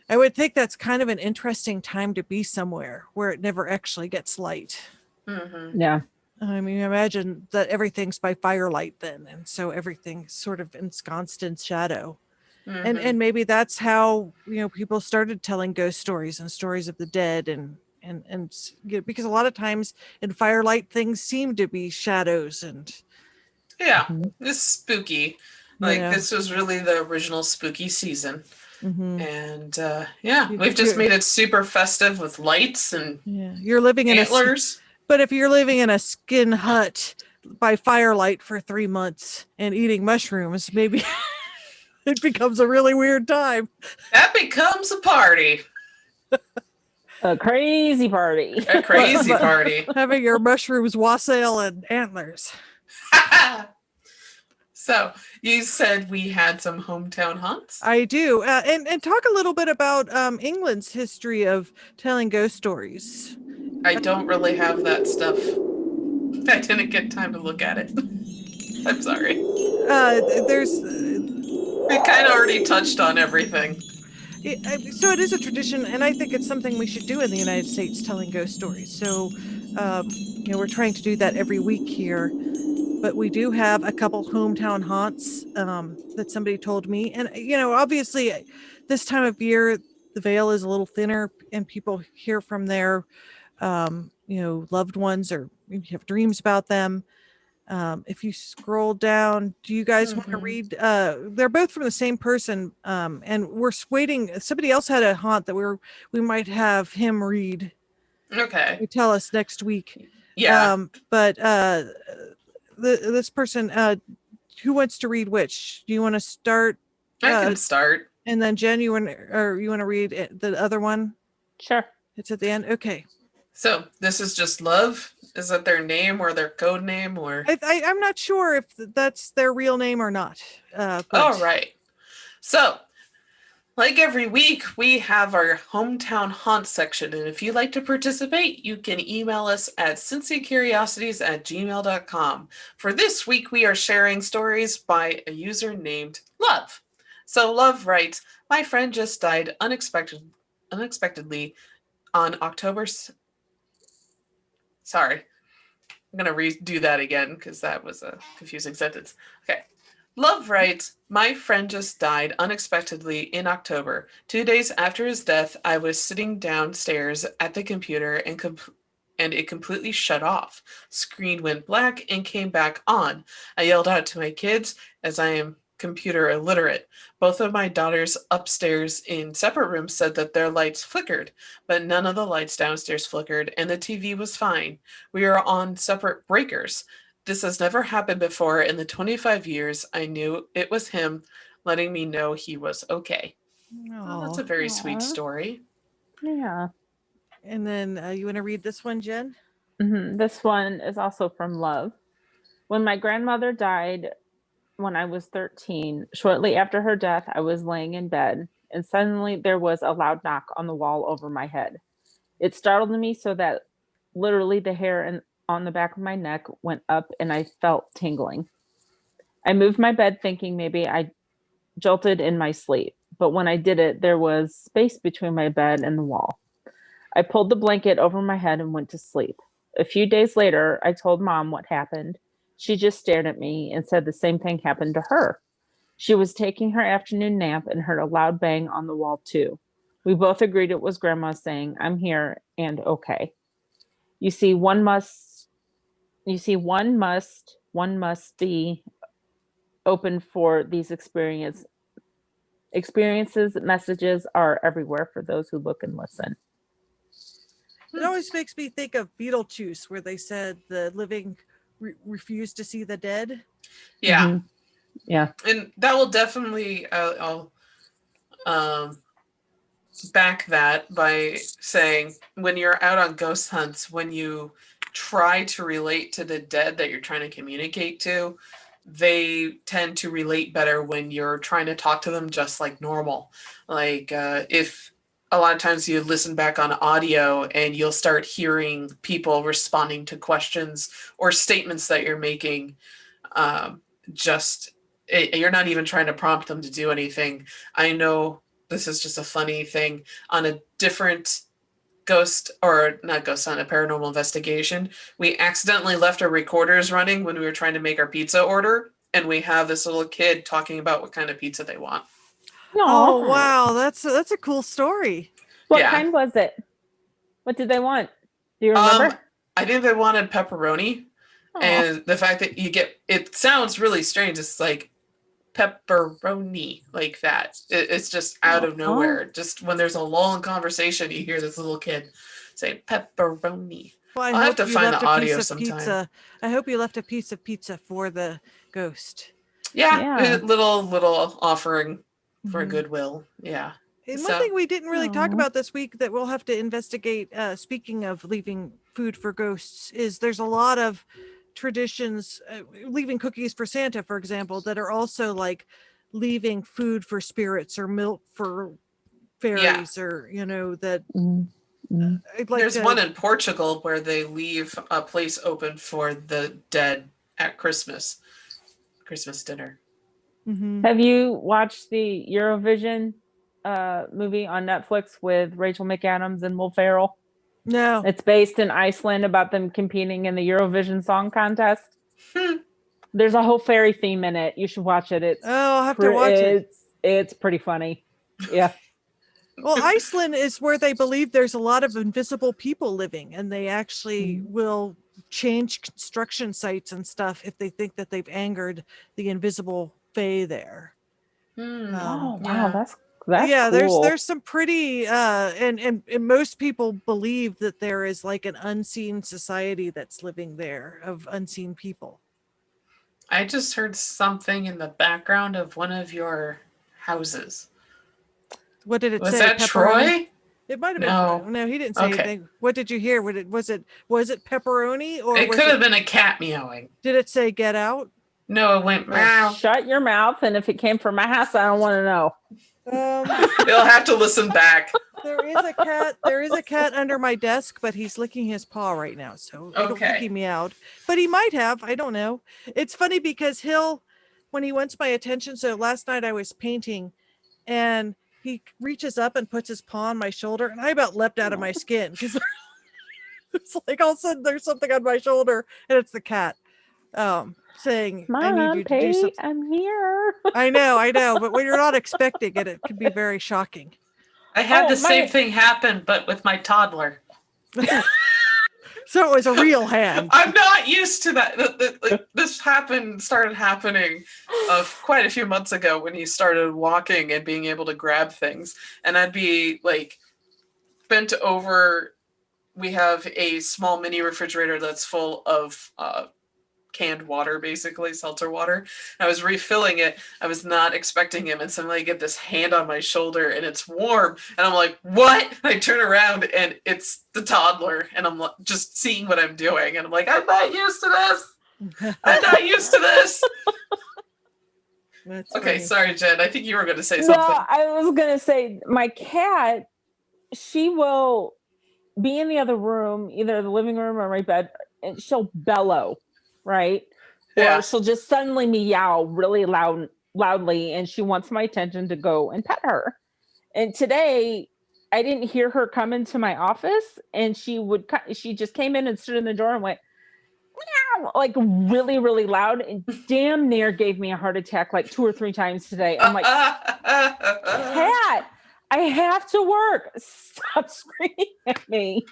I would think that's kind of an interesting time to be somewhere where it never actually gets light. Yeah. I mean, imagine that everything's by firelight then, and so everything's sort of ensconced in shadow. And maybe that's how, you know, people started telling ghost stories and stories of the dead, and you know, because a lot of times in firelight things seem to be shadows, and Yeah, it's spooky. Like, yeah. this was really the original spooky season. Mm-hmm. And yeah, we've just made it super festive with lights and Yeah, you're living in antlers. but if you're living in a skin hut by firelight for 3 months and eating mushrooms, maybe it becomes a really weird time. That becomes a party. A crazy party. A crazy party. Having your mushrooms, wassail, and antlers. So, you said we had some hometown haunts? I do. And talk a little bit about England's history of telling ghost stories. I don't really have that stuff. I didn't get time to look at it. I'm sorry. There's We kind of already touched on everything. so it is a tradition, and I think it's something we should do in the United States, telling ghost stories. So, we're trying to do that every week here. But we do have a couple hometown haunts that somebody told me, and obviously, this time of year the veil is a little thinner, and people hear from their loved ones, or maybe have dreams about them. If you scroll down, do you guys want to read? They're both from the same person, and we're waiting. Somebody else had a haunt that we might have him read. Okay. Tell us next week. Yeah. But this person, who wants to read which? Do you want to start? I can start. And then Jen, you want to read the other one? Sure. It's at the end. Okay. So this is just Love. Is that their name or their code name, or? I'm not sure if that's their real name or not. All right. So, like every week, we have our hometown haunt section, and if you'd like to participate, you can email us at cincycuriosities@gmail.com. For this week, we are sharing stories by a user named Love. So Love writes, "My friend just died unexpectedly on October." Sorry, I'm going to redo that again because that was a confusing sentence. Okay. Love writes, "My friend just died unexpectedly in October. 2 days after his death, I was sitting downstairs at the computer and it completely shut off. Screen went black and came back on. I yelled out to my kids, as I am computer illiterate. Both of my daughters upstairs in separate rooms said that their lights flickered, but none of the lights downstairs flickered and the TV was fine. We are on separate breakers. This has never happened before in the 25 years I knew it was him letting me know he was okay." Oh, that's a very sweet story. Yeah. And then you want to read this one, Jen? This one is also from Love. "When my grandmother died when I was 13, shortly after her death, I was laying in bed, and suddenly there was a loud knock on the wall over my head. It startled me so that literally the hair on the back of my neck went up and I felt tingling. I moved my bed thinking maybe I jolted in my sleep, but when I did it, there was space between my bed and the wall. I pulled the blanket over my head and went to sleep. A few days later, I told Mom what happened. She just stared at me and said the same thing happened to her. She was taking her afternoon nap and heard a loud bang on the wall too. We both agreed it was Grandma saying, 'I'm here and okay.' You see, one must be open for these experiences. Messages are everywhere for those who look and listen." It always makes me think of Beetlejuice, where they said the living refuse to see the dead. Yeah. Yeah. And that will definitely, I'll back that by saying, when you're out on ghost hunts, when you try to relate to the dead that you're trying to communicate to, they tend to relate better when you're trying to talk to them just like normal. Like if a lot of times you listen back on audio and you'll start hearing people responding to questions or statements that you're making, you're not even trying to prompt them to do anything. I know this is just a funny thing. On a different ghost, or not ghost hunt, a paranormal investigation, we accidentally left our recorders running when we were trying to make our pizza order, and we have this little kid talking about what kind of pizza they want. Oh wow, that's a cool story. What kind was it? What did they want? Do you remember? I think they wanted pepperoni. And the fact that it sounds really strange. It's like pepperoni, like that. It's just out of nowhere. Just when there's a lull in conversation, you hear this little kid say pepperoni. Well, I'll have to find the audio sometime. I hope you left a piece of pizza for the ghost. Yeah. Little offering for goodwill. Yeah. And one thing we didn't really talk about this week that we'll have to investigate, speaking of leaving food for ghosts, is there's a lot of traditions, leaving cookies for Santa, for example, that are also like leaving food for spirits or milk for fairies, or that I'd like There's to, one in Portugal where they leave a place open for the dead at Christmas dinner. Mhm. Have you watched the Eurovision movie on Netflix with Rachel McAdams and Will Ferrell? No. It's based in Iceland about them competing in the Eurovision Song Contest. Hmm. There's a whole fairy theme in it. You should watch it. I'll have to watch it. It's pretty funny. Yeah. Well, Iceland is where they believe there's a lot of invisible people living, and they actually will change construction sites and stuff if they think that they've angered the invisible fae there. Oh Yeah. wow, that's Yeah, cool. there's some pretty and most people believe that there is like an unseen society that's living there of unseen people. I just heard something in the background of one of your houses. What did it Was say? that Pepperoni? Troy? It might have No. been. No, he didn't say Okay. anything. What did you hear? Was it pepperoni or It was could have been a cat meowing. Did it say get out? No, it went meow. Shut your mouth, and if it came from my house, I don't want to know. You'll have to listen back. There is a cat under my desk, but he's licking his paw right now, so I don't think he meowed. But he might have. I don't know. It's funny because when he wants my attention. So last night I was painting, and he reaches up and puts his paw on my shoulder, and I about leapt out of my skin because it's like all of a sudden there's something on my shoulder, and it's the cat saying, Mom, "I need you to do something." I'm here. I know, but when you're not expecting it, it can be very shocking. I had the same thing happen, but with my toddler. So it was a real hand. I'm not used to that. This started happening quite a few months ago when he started walking and being able to grab things. And I'd be like bent over. We have a small mini refrigerator that's full of canned water, basically seltzer water. I was refilling it. I was not expecting him, and suddenly I get this hand on my shoulder, and it's warm, and I'm like, "What?" And I turn around, and it's the toddler, and I'm just seeing what I'm doing, and I'm like, "I'm not used to this. I'm not used to this." That's okay, funny. sorry, Jen. I think you were going to say something. No, I was going to say my cat. She will be in the other room, either the living room or my bed, and she'll bellow. Right? Yeah. Or she'll just suddenly meow really loudly, and she wants my attention to go and pet her. And today, I didn't hear her come into my office, and she just came in and stood in the door and went meow, like really, really loud, and damn near gave me a heart attack like 2 or 3 times today. I'm like, cat, I have to work. Stop screaming at me.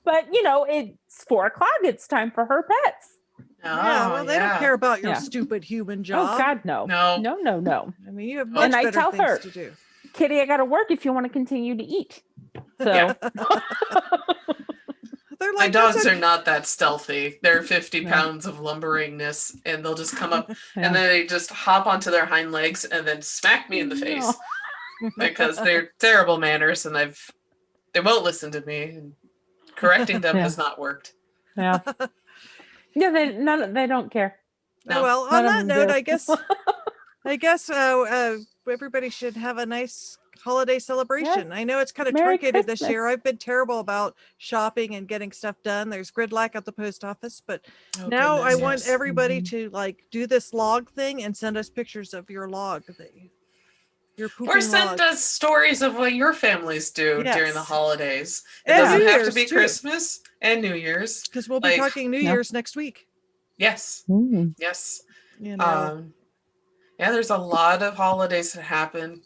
But, it's 4:00. It's time for her pets. They don't care about your stupid human job. Oh, God, no. No. I mean, you have much better things to do. Kitty, I got to work if you want to continue to eat. So. My dogs are not that stealthy. They're 50 pounds of lumberingness, and they'll just come up, and then they just hop onto their hind legs and then smack me in the face because they're terrible manners, and they won't listen to me. And correcting them has not worked. Yeah. Yeah, they don't care. No. Well, on that note, I guess everybody should have a nice holiday celebration. Yes. I know it's kind of truncated this year. I've been terrible about shopping and getting stuff done. There's gridlock at the post office, but now I want everybody to do this log thing and send us pictures of your log that your pooping or send log. us stories of what your families do during the holidays. It and doesn't New have Year's to be too. Christmas and New Year's, because we'll be talking New Year's next week. Yes. Yes. There's a lot of holidays that happen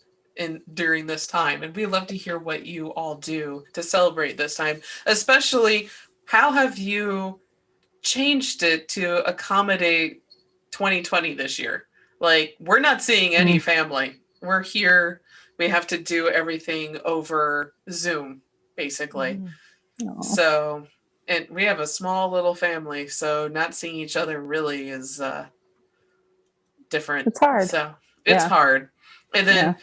during this time, and we love to hear what you all do to celebrate this time. Especially, how have you changed it to accommodate 2020 this year? Like, we're not seeing any family. We're here. We have to do everything over Zoom, basically. So, and we have a small little family, so not seeing each other really is different. It's hard. So it's hard. And then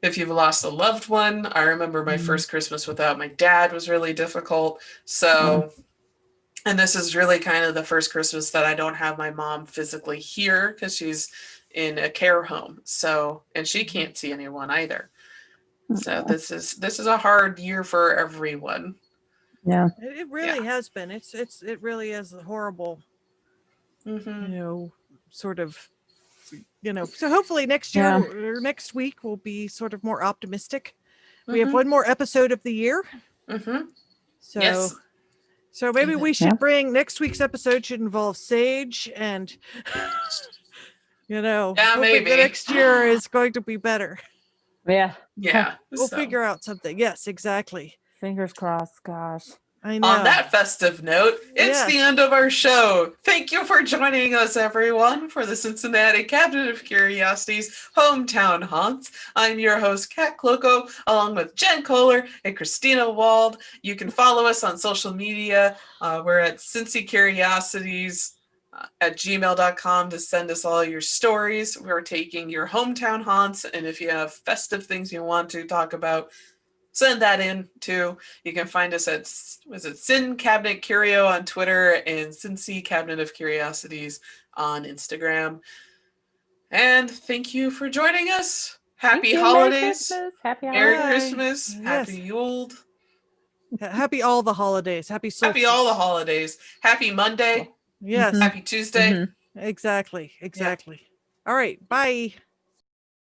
if you've lost a loved one, I remember my first Christmas without my dad was really difficult. So, and this is really kind of the first Christmas that I don't have my mom physically here because she's in a care home. So, and she can't see anyone either. So this is a hard year for everyone. Yeah. It really has been. It really is a horrible, Mm-hmm. sort of, so hopefully next year Yeah. or next week will be sort of more optimistic. We have Mm-hmm. one more episode of the year. Mm-hmm. So, Yes. so maybe we should Yeah. bring next week's episode should involve Sage and, Yeah, hoping the maybe. next year is going to be better. Yeah. Yeah. We'll So, figure out something. Yes, exactly. Fingers crossed. Gosh. I on know. that festive note, it's the Yes. end of our show. Thank you for joining us, everyone, for the Cincinnati Cabinet of Curiosities Hometown Haunts. I'm your host, Kat Klockow, along with Jen Koehler and Christina Wald. You can follow us on social media. We're at Cincy Curiosities at gmail.com to send us all your stories. We're taking your hometown haunts, and if you have festive things you want to talk about, send that in too. You can find us at Sin Cabinet Curio on Twitter and Cincy Cabinet of Curiosities on Instagram. And thank you for joining us. Happy Thank you. holidays. Merry Christmas. Happy Merry holidays. Christmas. Yes. Happy Yule. Happy all the holidays. Happy solstice. Happy all the holidays. Happy Monday. Yes. Mhm. Happy Tuesday. Mhm. Exactly. All right. Bye.